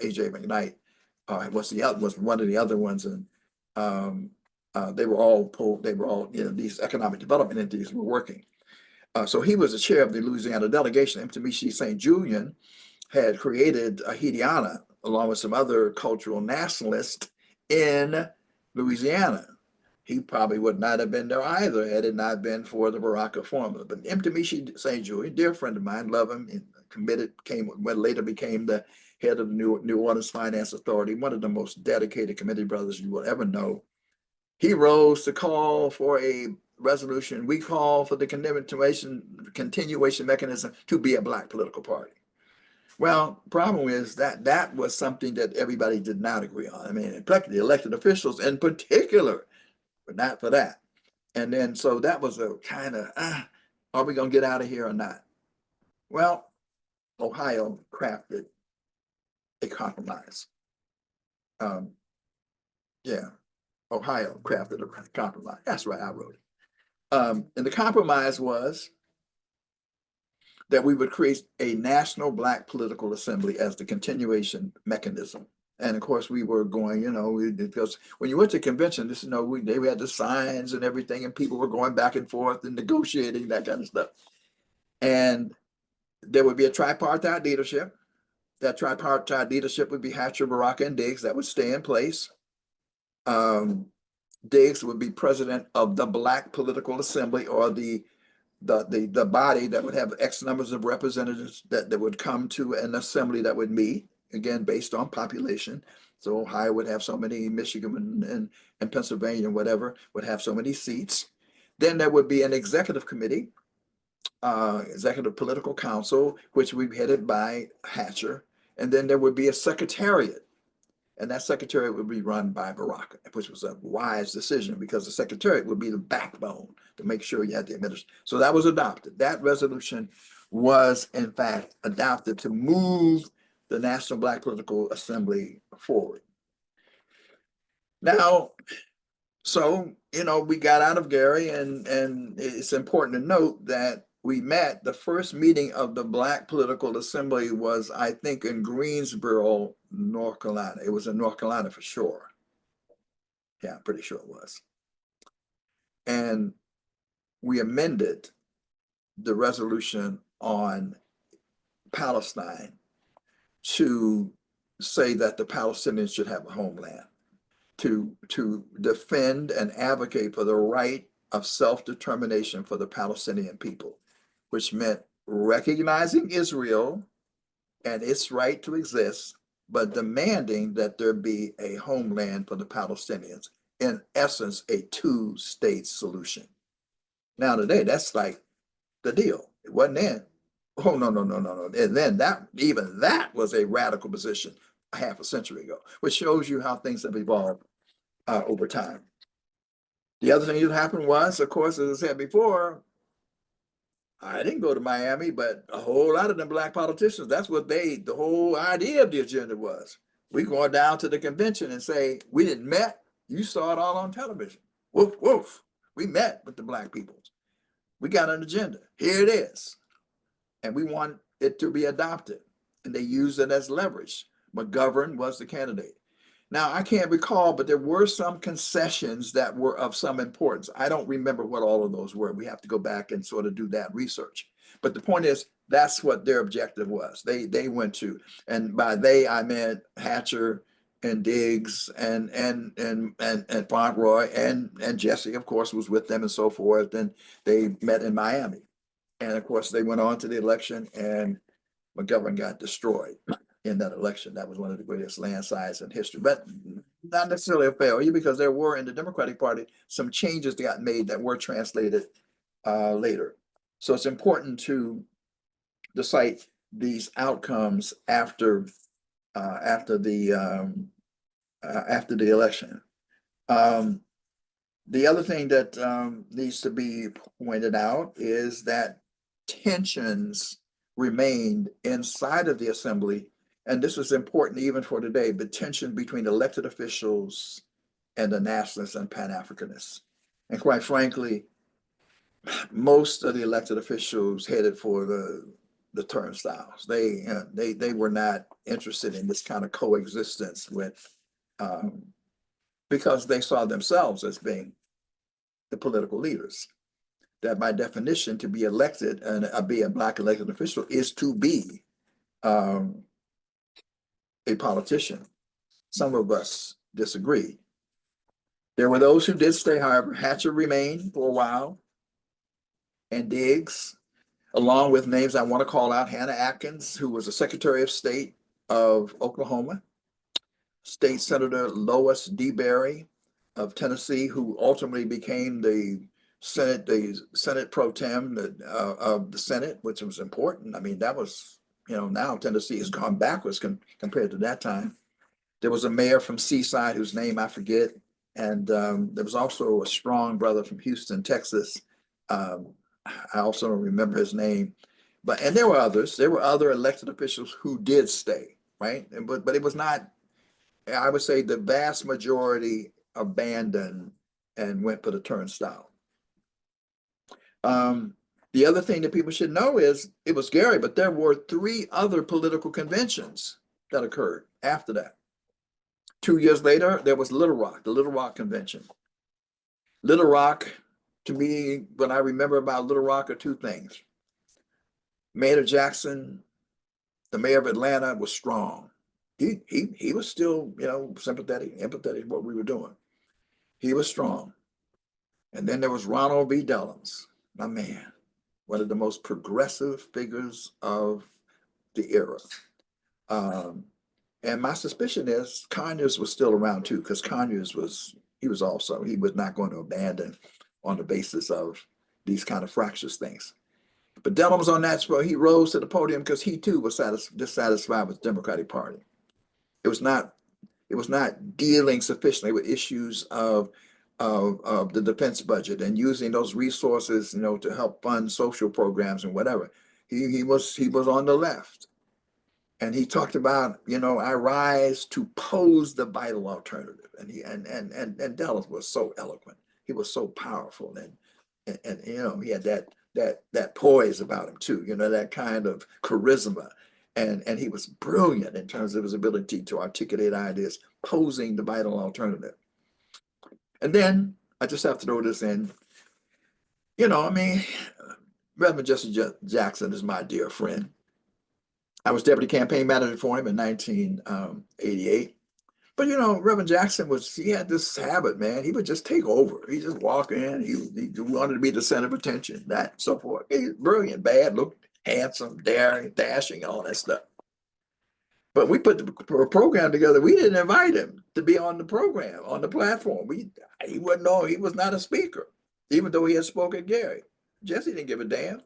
A.J. McKnight was one of the other ones, and they were all these economic development entities were working. So he was the chair of the Louisiana delegation. Mtemishi St. Julian had created a Haitiana along with some other cultural nationalists in Louisiana. He probably would not have been there either had it not been for the Baraka formula. But Mtemishi St. Julian, dear friend of mine, love him, committed, later became the head of the New Orleans Finance Authority, one of the most dedicated committee brothers you will ever know. He rose to call for a resolution. We call for the continuation mechanism to be a Black political party. Well, the problem is that was something that everybody did not agree on. I mean, the elected officials in particular were not for that. And then so that was a kind of, are we going to get out of here or not? Well, Ohio crafted a compromise. Ohio crafted a compromise. That's right, I wrote it. And the compromise was that we would create a national Black political assembly as the continuation mechanism. And of course, we were going, because when you went to convention, they had the signs and everything, and people were going back and forth and negotiating, that kind of stuff. And there would be a tripartite leadership. That tripartite leadership would be Hatcher, Baraka, and Diggs. That would stay in place. Diggs would be president of the Black Political Assembly, or the body that would have X numbers of representatives that would come to an assembly that would meet, again, based on population. So Ohio would have so many, Michigan and Pennsylvania and whatever would have so many seats. Then there would be an executive committee, executive political council, which would be headed by Hatcher. And then there would be a secretariat. And that secretariat would be run by Baraka, which was a wise decision because the secretariat would be the backbone to make sure you had the administration. So that was adopted. That resolution was, in fact, adopted to move the National Black Political Assembly forward. Now, so, we got out of Gary, and it's important to note that we met. The first meeting of the Black Political Assembly was, I think, in Greensboro, North Carolina. It was in North Carolina for sure. Yeah, I'm pretty sure it was. And we amended the resolution on Palestine to say that the Palestinians should have a homeland, to defend and advocate for the right of self-determination for the Palestinian people, which meant recognizing Israel and its right to exist, but demanding that there be a homeland for the Palestinians. In essence, a two-state solution. Now today, that's like the deal. It wasn't then. Oh, no. And then that was a radical position a half a century ago, which shows you how things have evolved over time. The other thing that happened was, of course, as I said before, I didn't go to Miami, but a whole lot of them Black politicians, that's what the whole idea of the agenda was. We going down to the convention and say, we didn't met, you saw it all on television. Woof, woof. We met with the Black people. We got an agenda. Here it is. And we want it to be adopted. and they used it as leverage. McGovern was the candidate. Now, I can't recall, but there were some concessions that were of some importance. I don't remember what all of those were. We have to go back and sort of do that research. But the point is, that's what their objective was. They went to, and by they I meant Hatcher and Diggs and Fauntleroy and Jesse, of course, was with them and so forth. And they met in Miami. And of course, they went on to the election, and McGovern got destroyed in that election. That was one of the greatest landslides in history, but not necessarily a failure, because there were in the Democratic Party some changes that got made that were translated later. So it's important to cite these outcomes after the election. The other thing that needs to be pointed out is that tensions remained inside of the assembly, and this is important even for today, the tension between elected officials and the nationalists and Pan-Africanists. And quite frankly, most of the elected officials headed for the turnstiles. They were not interested in this kind of coexistence with, because they saw themselves as being the political leaders. That by definition, to be elected and be a Black elected official is to be a politician. Some of us disagree. There were those who did stay, however. Hatcher remained for a while, and Diggs, along with names I want to call out: Hannah Atkins, who was the Secretary of State of Oklahoma; State Senator Lois D. Berry of Tennessee, who ultimately became the Senate pro tem of the Senate, which was important. I mean, that was, now Tennessee has gone backwards compared to that time. There was a mayor from Seaside whose name I forget. And there was also a strong brother from Houston, Texas. I also don't remember his name. And there were others. There were other elected officials who did stay, right? But it was not, I would say the vast majority abandoned and went for the turnstile. The other thing that people should know is it was Gary, but there were 3 other political conventions that occurred after that. 2 years later, there was Little Rock, the Little Rock Convention. Little Rock, to me, what I remember about Little Rock are 2 things. Mayor Jackson, the mayor of Atlanta, was strong. He was still, sympathetic, empathetic what we were doing. He was strong. And then there was Ronald B. Dellums, my man, one of the most progressive figures of the era. And my suspicion is Conyers was still around too, because Conyers he was not going to abandon on the basis of these kind of fractious things. But Dellums on that spot, he rose to the podium because he too was dissatisfied with the Democratic Party. It was not dealing sufficiently with issues of the defense budget and using those resources, to help fund social programs and whatever. He was on the left. And he talked about, I rise to pose the vital alternative. And Dellums was so eloquent. He was so powerful. And he had that poise about him too, that kind of charisma. And he was brilliant in terms of his ability to articulate ideas, posing the vital alternative. And then I just have to throw this in, Reverend Jesse Jackson is my dear friend. I was deputy campaign manager for him in 1988. But Reverend Jackson he had this habit, man. He would just take over. He just walk in. He wanted to be the center of attention, that and so forth. He's brilliant, bad, looked handsome, daring, dashing, all that stuff. But we put the program together. We didn't invite him to be on the program, on the platform. He was not a speaker, even though he had spoken at Gary. Jesse didn't give a damn.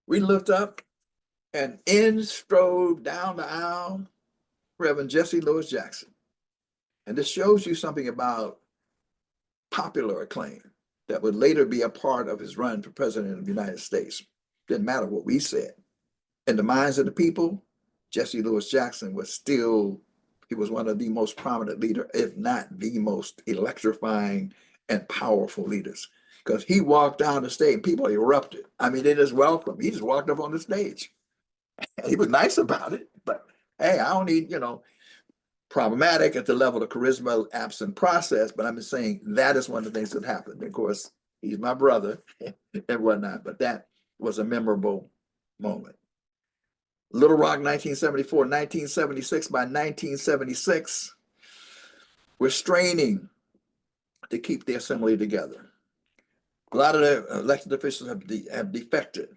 We looked up, and in strode down the aisle Reverend Jesse Louis Jackson. And this shows you something about popular acclaim that would later be a part of his run for president of the United States. Didn't matter what we said. In the minds of the people, Jesse Louis Jackson was one of the most prominent leaders, if not the most electrifying and powerful leaders. Because he walked down the stage and people erupted. I mean, they just welcomed him. He just walked up on the stage. And he was nice about it, Hey, I don't need, problematic at the level of charisma, absent process, but I'm just saying that is one of the things that happened. Of course, he's my brother and whatnot, but that was a memorable moment. Little Rock, 1974, 1976. By 1976, we're straining to keep the assembly together. A lot of the elected officials have defected.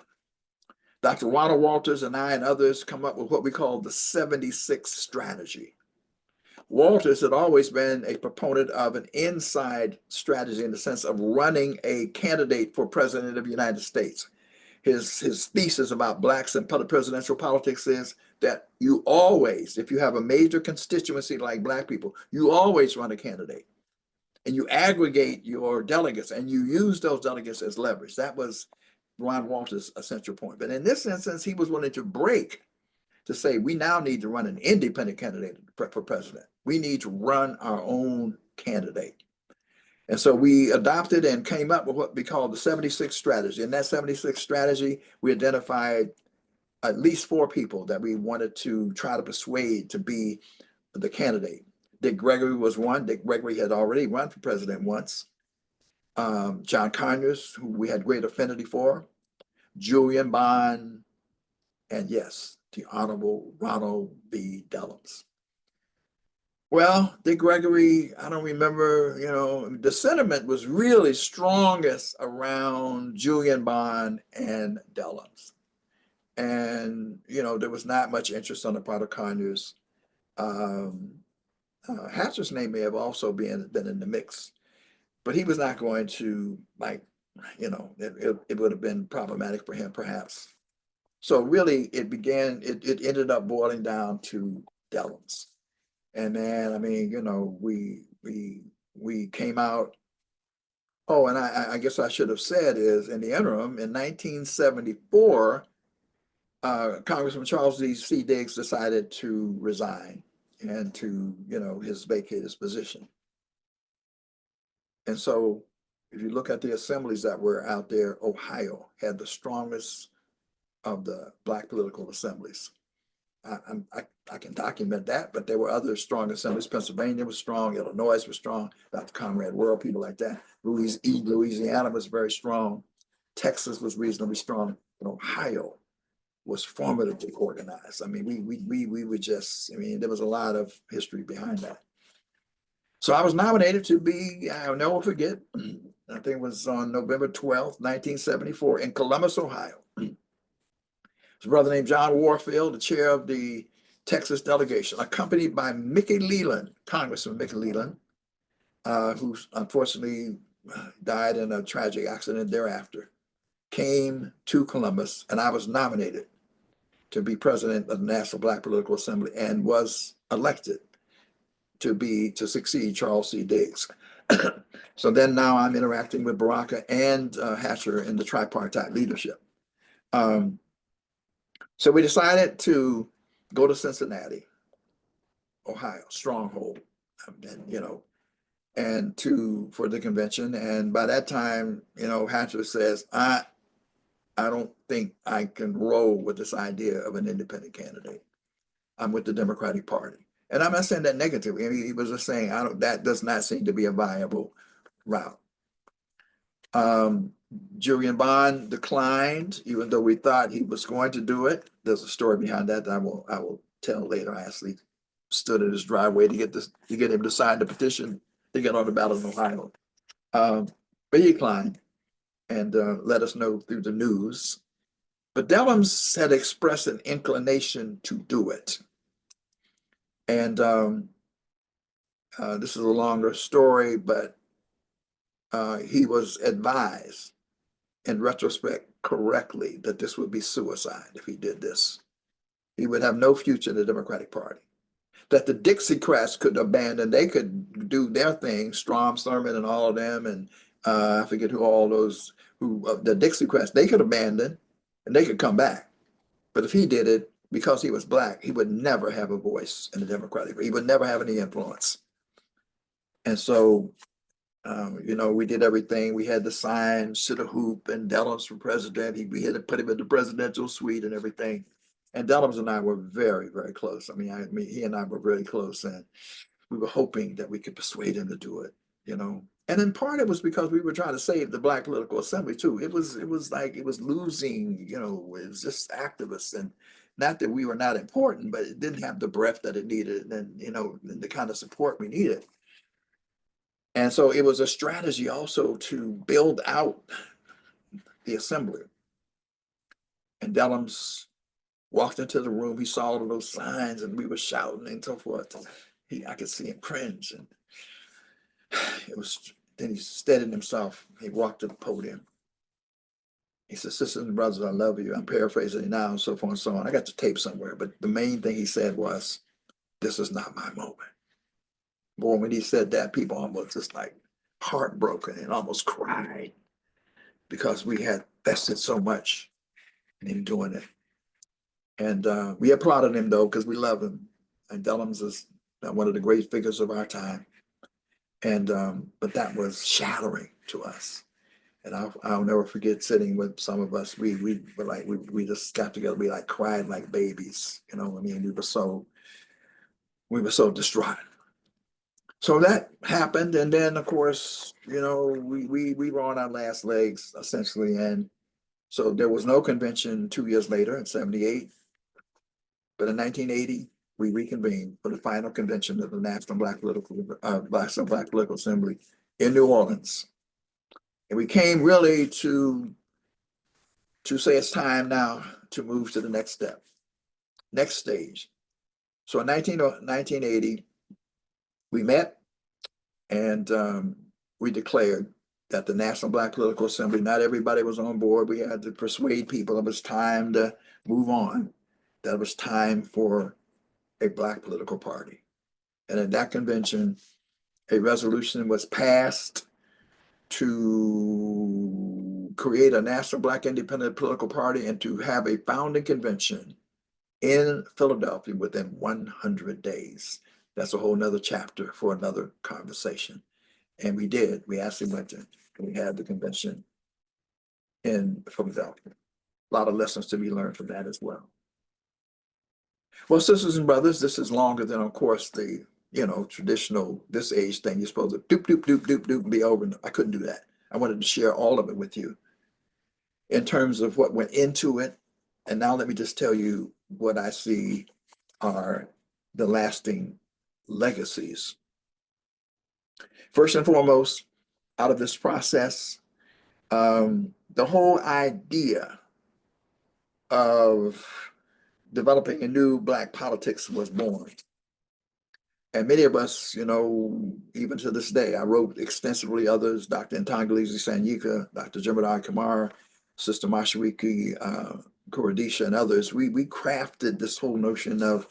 Dr. Ronald Walters and I and others come up with what we call the 76 strategy. Walters had always been a proponent of an inside strategy in the sense of running a candidate for president of the United States. His thesis about blacks and presidential politics is that you always, if you have a major constituency like black people, you always run a candidate and you aggregate your delegates and you use those delegates as leverage. That was Ron Walters' essential point. But in this instance, he was willing to break to say, we now need to run an independent candidate for president. We need to run our own candidate. And so we adopted and came up with what we call the 76 strategy. In that 76 strategy, we identified at least 4 people that we wanted to try to persuade to be the candidate. Dick Gregory was one. Dick Gregory had already run for president once. John Conyers, who we had great affinity for. Julian Bond, and yes, the Honorable Ronald B. Dellums. Well, Dick Gregory, I don't remember, the sentiment was really strongest around Julian Bond and Dellums. And, there was not much interest on the part of Conyers. Hatcher's name may have also been in the mix, but he was not going to, it would have been problematic for him, perhaps. So really, it ended up boiling down to Dellums. And man, I mean, we came out. Oh, and I guess I should have said is in the interim, in 1974, Congressman Charles C. Diggs decided to resign and to, vacate his position. And so if you look at the assemblies that were out there, Ohio had the strongest of the black political assemblies. I can document that, but there were other strong assemblies. Pennsylvania was strong, Illinois was strong, Dr. Conrad World, people like that. Louisiana was very strong. Texas was reasonably strong. But Ohio was formidably organized. I mean, we were just, there was a lot of history behind that. So I was nominated to be, I'll never forget, I think it was on November 12th, 1974 in Columbus, Ohio. His brother named John Warfield, the chair of the Texas delegation, accompanied by Mickey Leland, Congressman Mickey Leland, who unfortunately died in a tragic accident thereafter, came to Columbus, and I was nominated to be president of the National Black Political Assembly and was elected to succeed Charles C. Diggs. So then now I'm interacting with Baraka and Hatcher in the tripartite leadership. So we decided to go to Cincinnati, Ohio, stronghold, and for the convention. And by that time, Hatcher says, I don't think I can roll with this idea of an independent candidate. I'm with the Democratic Party. And I'm not saying that negatively. He was just saying, that does not seem to be a viable route. Julian Bond declined, even though we thought he was going to do it. There's a story behind that I will tell later. I actually stood in his driveway to get him to sign the petition to get on the ballot in Ohio. But he declined and let us know through the news. But Dellums had expressed an inclination to do it. And this is a longer story, but he was advised in retrospect correctly that this would be suicide if he did this. He would have no future in the Democratic Party. That the Dixiecrats could abandon, they could do their thing, Strom Thurmond and all of them, and I forget the Dixiecrats, they could abandon and they could come back. But if he did it, because he was black, he would never have a voice in the Democratic Party. He would never have any influence. And so we did everything. We had the sign, sit a hoop, and Dellums for president. We had to put him in the presidential suite and everything. And Dellums and I were very, very close. I mean, he and I were really close, and we were hoping that we could persuade him to do it, you know. And in part, it was because we were trying to save the Black Political Assembly too. It was like it was losing, you know, it was just activists, and not that we were not important, but it didn't have the breadth that it needed, and you know, the kind of support we needed. And so it was a strategy also to build out the assembly. And Dellums walked into the room. He saw all of those signs, and we were shouting and so forth. I could see him cringe, and it was. Then he steadied himself. He walked to the podium. He said, "Sisters and brothers, I love you." I'm paraphrasing it now, and so forth and so on. I got the tape somewhere, but the main thing he said was, "This is not my moment." Boy, when he said that, people almost just like heartbroken and almost cried because we had invested so much in him doing it. And we applauded him though, because we love him. And Dellums is one of the great figures of our time. And but that was shattering to us. And I'll never forget sitting with some of us. We were like we just got together. We like cried like babies. You know, I mean, we were so distraught. So that happened, and then of course, you know, we were on our last legs essentially, and so there was no convention 2 years later in '78. But in 1980, we reconvened for the final convention of the National Black Political Assembly in New Orleans. And we came really to say it's time now to move to the next step, next stage. So in 1980, we met, and we declared that the National Black Political Assembly, not everybody was on board. We had to persuade people it was time to move on, that it was time for a Black political party. And at that convention, a resolution was passed to create a National Black Independent Political Party and to have a founding convention in Philadelphia within 100 days. That's a whole nother chapter for another conversation. And we did. We actually went to, we had the convention in Philadelphia. A lot of lessons to be learned from that as well. Well, sisters and brothers, this is longer than, of course, the traditional this age thing. You're supposed to doop, doop, doop, doop, doop, and be over. I couldn't do that. I wanted to share all of it with you in terms of what went into it. And now let me just tell you what I see are the lasting legacies. First and foremost, out of this process, the whole idea of developing a new Black politics was born. And many of us, even to this day, I wrote extensively, others, Dr. Ntangalizi Sanyika, Dr. Jemedar Kamara, Sister Mashariki Kuradisha, and others, we crafted this whole notion of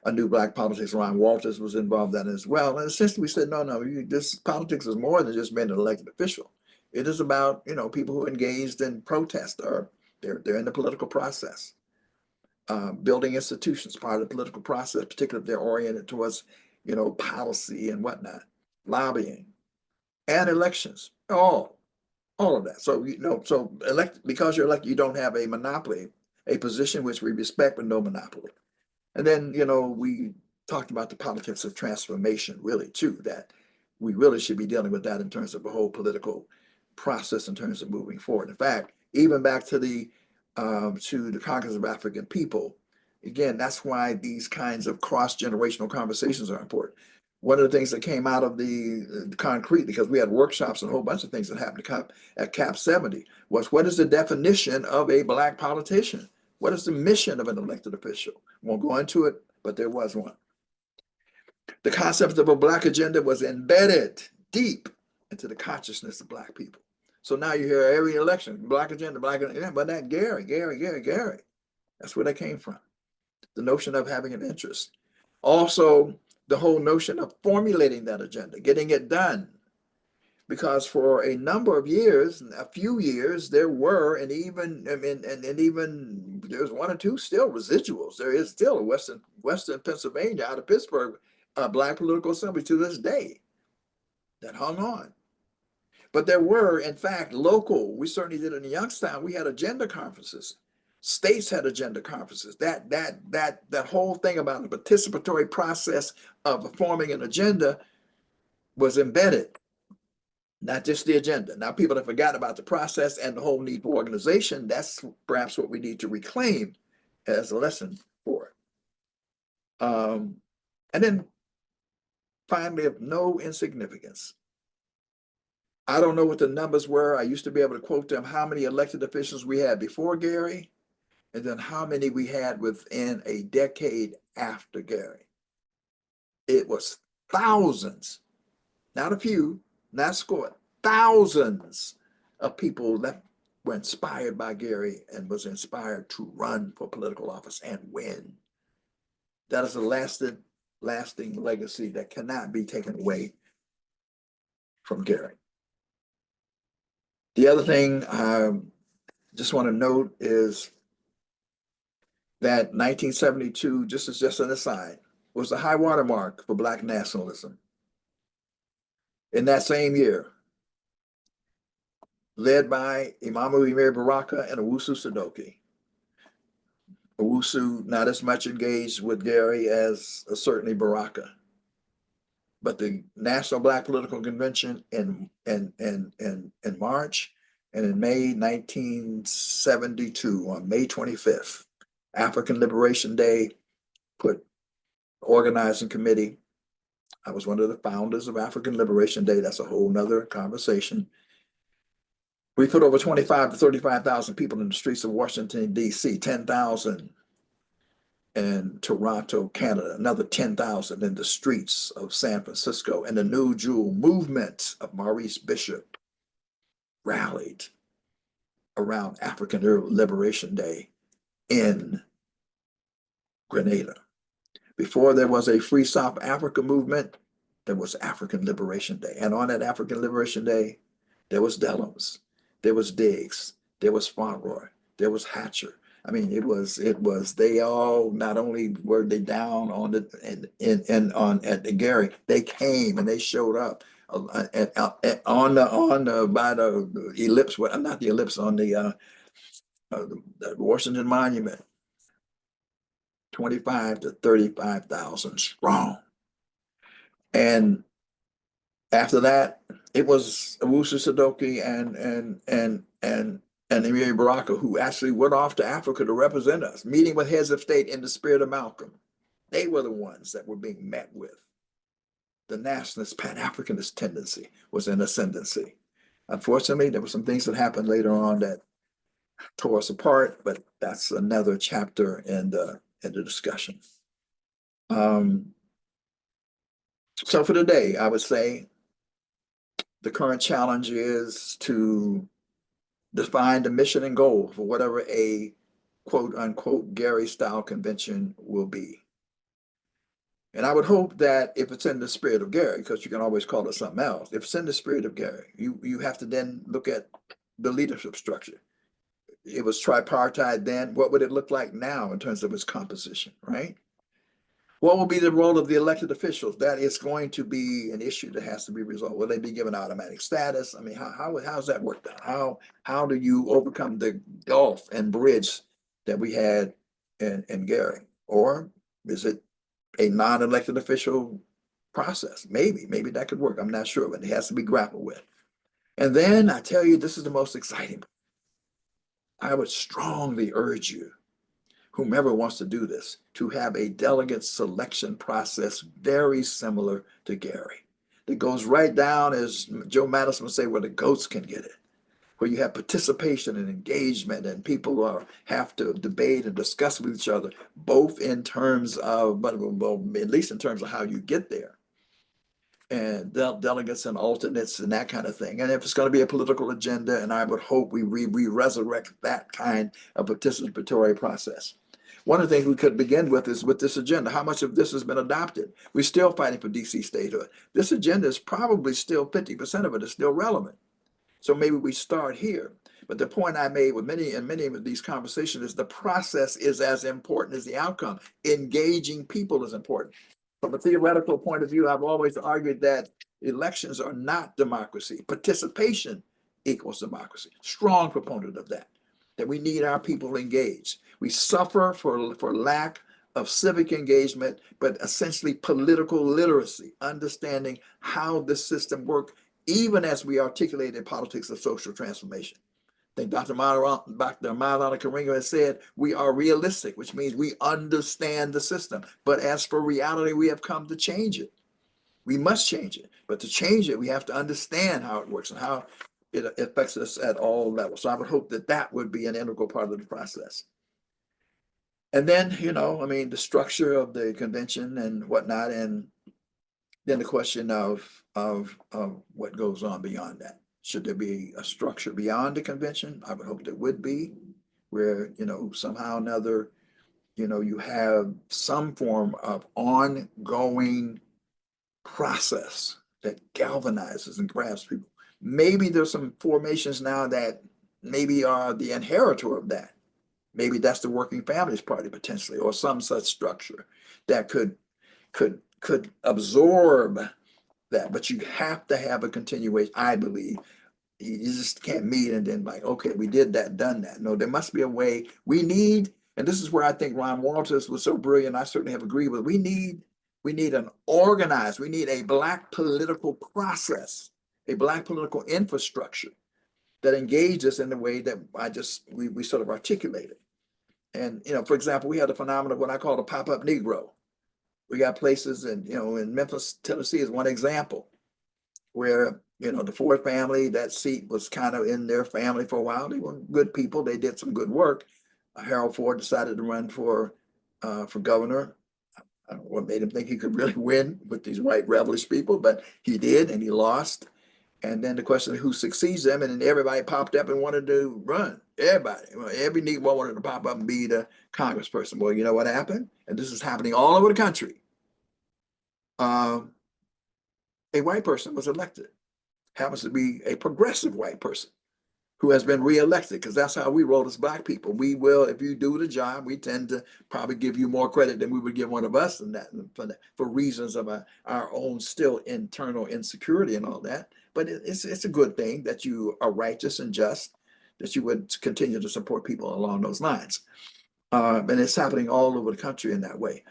a new Black politics. Ron Walters was involved in that as well. And essentially we said, no, this politics is more than just being an elected official. It is about, people who engaged in protest, or they're in the political process. Building institutions, part of the political process, particularly if they're oriented towards, policy and whatnot, lobbying, and elections, all of that. So, because you're elected, you don't have a monopoly, a position which we respect, but no monopoly. And then, we talked about the politics of transformation, really, too, that we really should be dealing with that in terms of the whole political process in terms of moving forward. In fact, even back to the Congress of African People, again, that's why these kinds of cross-generational conversations are important. One of the things that came out of the concrete, because we had workshops and a whole bunch of things that happened at CAP 70, was what is the definition of a Black politician? What is the mission of an elected official? Won't go into it, but there was one. The concept of a Black agenda was embedded deep into the consciousness of Black people. So now you hear every election, Black agenda, but that Gary. That's where that came from. The notion of having an interest. Also, the whole notion of formulating that agenda, getting it done. Because for a number of years, a few years, there were, and even there's one or two still residuals. There is still a Western Pennsylvania, out of Pittsburgh, Black political assembly to this day that hung on. But there were, in fact, local, we certainly did in Youngstown, we had agenda conferences. States had agenda conferences. That whole thing about the participatory process of forming an agenda was embedded, not just the agenda. Now people have forgotten about the process and the whole need for organization. That's perhaps what we need to reclaim as a lesson for it. And then finally, of no insignificance, I don't know what the numbers were. I used to be able to quote them, how many elected officials we had before Gary, and then how many we had within a decade after Gary. It was thousands, not a few, not score, thousands of people that were inspired by Gary and was inspired to run for political office and win. That is a lasting legacy that cannot be taken away from Gary. The other thing I just want to note is that 1972, just an aside, was the high watermark for Black nationalism. In that same year, led by Imamu Emir Baraka and Owusu Sadoki. Owusu not as much engaged with Gary as certainly Baraka. But the National Black Political Convention in March, and in May 1972, on May 25th, African Liberation Day, put organizing committee. I was one of the founders of African Liberation Day. That's a whole nother conversation. We put over 25 to 35,000 people in the streets of Washington, D.C., 10,000 in Toronto, Canada, another 10,000 in the streets of San Francisco, and the New Jewel movement of Maurice Bishop rallied around African Liberation Day in Grenada. Before there was a Free South Africa movement, there was African Liberation Day. And on that African Liberation Day, there was Dellums, there was Diggs, there was Fauntleroy, there was Hatcher. I mean, it was they all, not only were they down on the at the Gary, they came and they showed up by the ellipse, well, not the ellipse, on the Washington Monument, 25 to 35,000 strong. And after that, it was Owusu Sadoki and Emir Baraka, who actually went off to Africa to represent us, meeting with heads of state in the spirit of Malcolm. They were the ones that were being met with. The nationalist, Pan-Africanist tendency was in ascendancy. Unfortunately, there were some things that happened later on that tore us apart, but that's another chapter in the discussion. So for today, I would say the current challenge is to define the mission and goal for whatever a quote unquote Gary style convention will be. And I would hope that if it's in the spirit of Gary, because you can always call it something else, if it's in the spirit of Gary, you have to then look at the leadership structure. It was tripartite then. What would it look like now in terms of its composition, right? What will be the role of the elected officials? That is going to be an issue that has to be resolved. Will they be given automatic status? I mean, how's that worked out? How do you overcome the gulf and bridge that we had in Gary? Or is it a non-elected official process? Maybe that could work. I'm not sure, but it has to be grappled with. And then I tell you, this is the most exciting. I would strongly urge you, whomever wants to do this, to have a delegate selection process very similar to Gary, that goes right down, as Joe Madison would say, where the goats can get it, where you have participation and engagement, and people have to debate and discuss with each other, both in terms of, but well, at least in terms of how you get there, and delegates and alternates and that kind of thing. And if it's going to be a political agenda, and I would hope we resurrect that kind of participatory process. One of the things we could begin with is with this agenda. How much of this has been adopted? We're still fighting for DC statehood. This agenda is probably still 50% of it is still relevant. So maybe we start here. But the point I made with many of these conversations is the process is as important as the outcome. Engaging people is important. From a theoretical point of view, I've always argued that elections are not democracy. Participation equals democracy. Strong proponent of that. that we need our people engaged. We suffer for lack of civic engagement, but essentially political literacy, understanding how the system works, even as we articulate in politics of social transformation. I think Dr. Maulana Karenga has said we are realistic, which means we understand the system. But as for reality, we have come to change it. We must change it. But to change it, we have to understand how it works and how it affects us at all levels. So I would hope that that would be an integral part of the process. And then, I mean, the structure of the convention and whatnot, and then the question of what goes on beyond that. Should there be a structure beyond the convention? I would hope there would be, where, somehow or another, you have some form of ongoing process that galvanizes and grabs people. Maybe there's some formations now that maybe are the inheritor of that. Maybe that's the Working Families Party potentially, or some such structure that could absorb that. But you have to have a continuation, I believe. You just can't meet and then like, okay, we did that, done that. No, there must be a way. We need, and this is where I think Ron Walters was so brilliant. I certainly have agreed with. We need an organized. We need a Black political process, a Black political infrastructure that engages in the way that we sort of articulated. And for example, we had a phenomenon of what I call the pop-up Negro. We got places in Memphis, Tennessee is one example where the Ford family, that seat was kind of in their family for a while. They were good people. They did some good work. Harold Ford decided to run for governor. I don't know what made him think he could really win with these white rebellious people, but he did, and he lost. And then the question of who succeeds them, and then everybody popped up and wanted to run. Everybody, every Negro wanted to pop up and be the congressperson. Well, you know what happened? And this is happening all over the country. A white person was elected. Happens to be a progressive white person who has been reelected, because that's how we roll as Black people. We will, if you do the job, we tend to probably give you more credit than we would give one of us, and that for reasons of our own still internal insecurity and all that. But it's a good thing that you are righteous and just, that you would continue to support people along those lines. And it's happening all over the country in that way.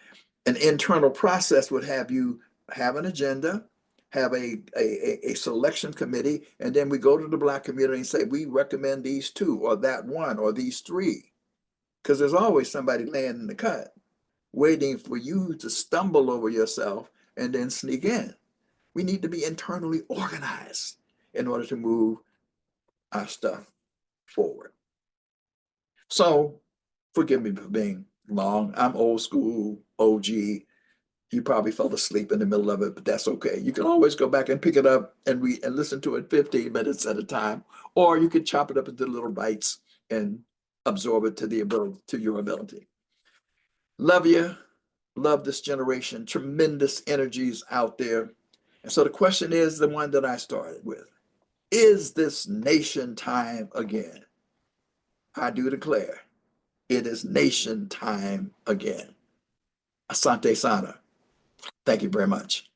An internal process would have you have an agenda, have a selection committee, and then we go to the Black community and say, we recommend these two, or that one, or these three. Because there's always somebody laying in the cut, waiting for you to stumble over yourself and then sneak in. We need to be internally organized in order to move our stuff forward. So forgive me for being long. I'm old school, OG. You probably fell asleep in the middle of it, but that's okay. You can always go back and pick it up and read and listen to it 15 minutes at a time, or you can chop it up into little bites and absorb it to your ability. Love you. Love this generation. Tremendous energies out there. And so the question is the one that I started with. Is this nation time again? I do declare it is nation time again. Asante Sana. Thank you very much.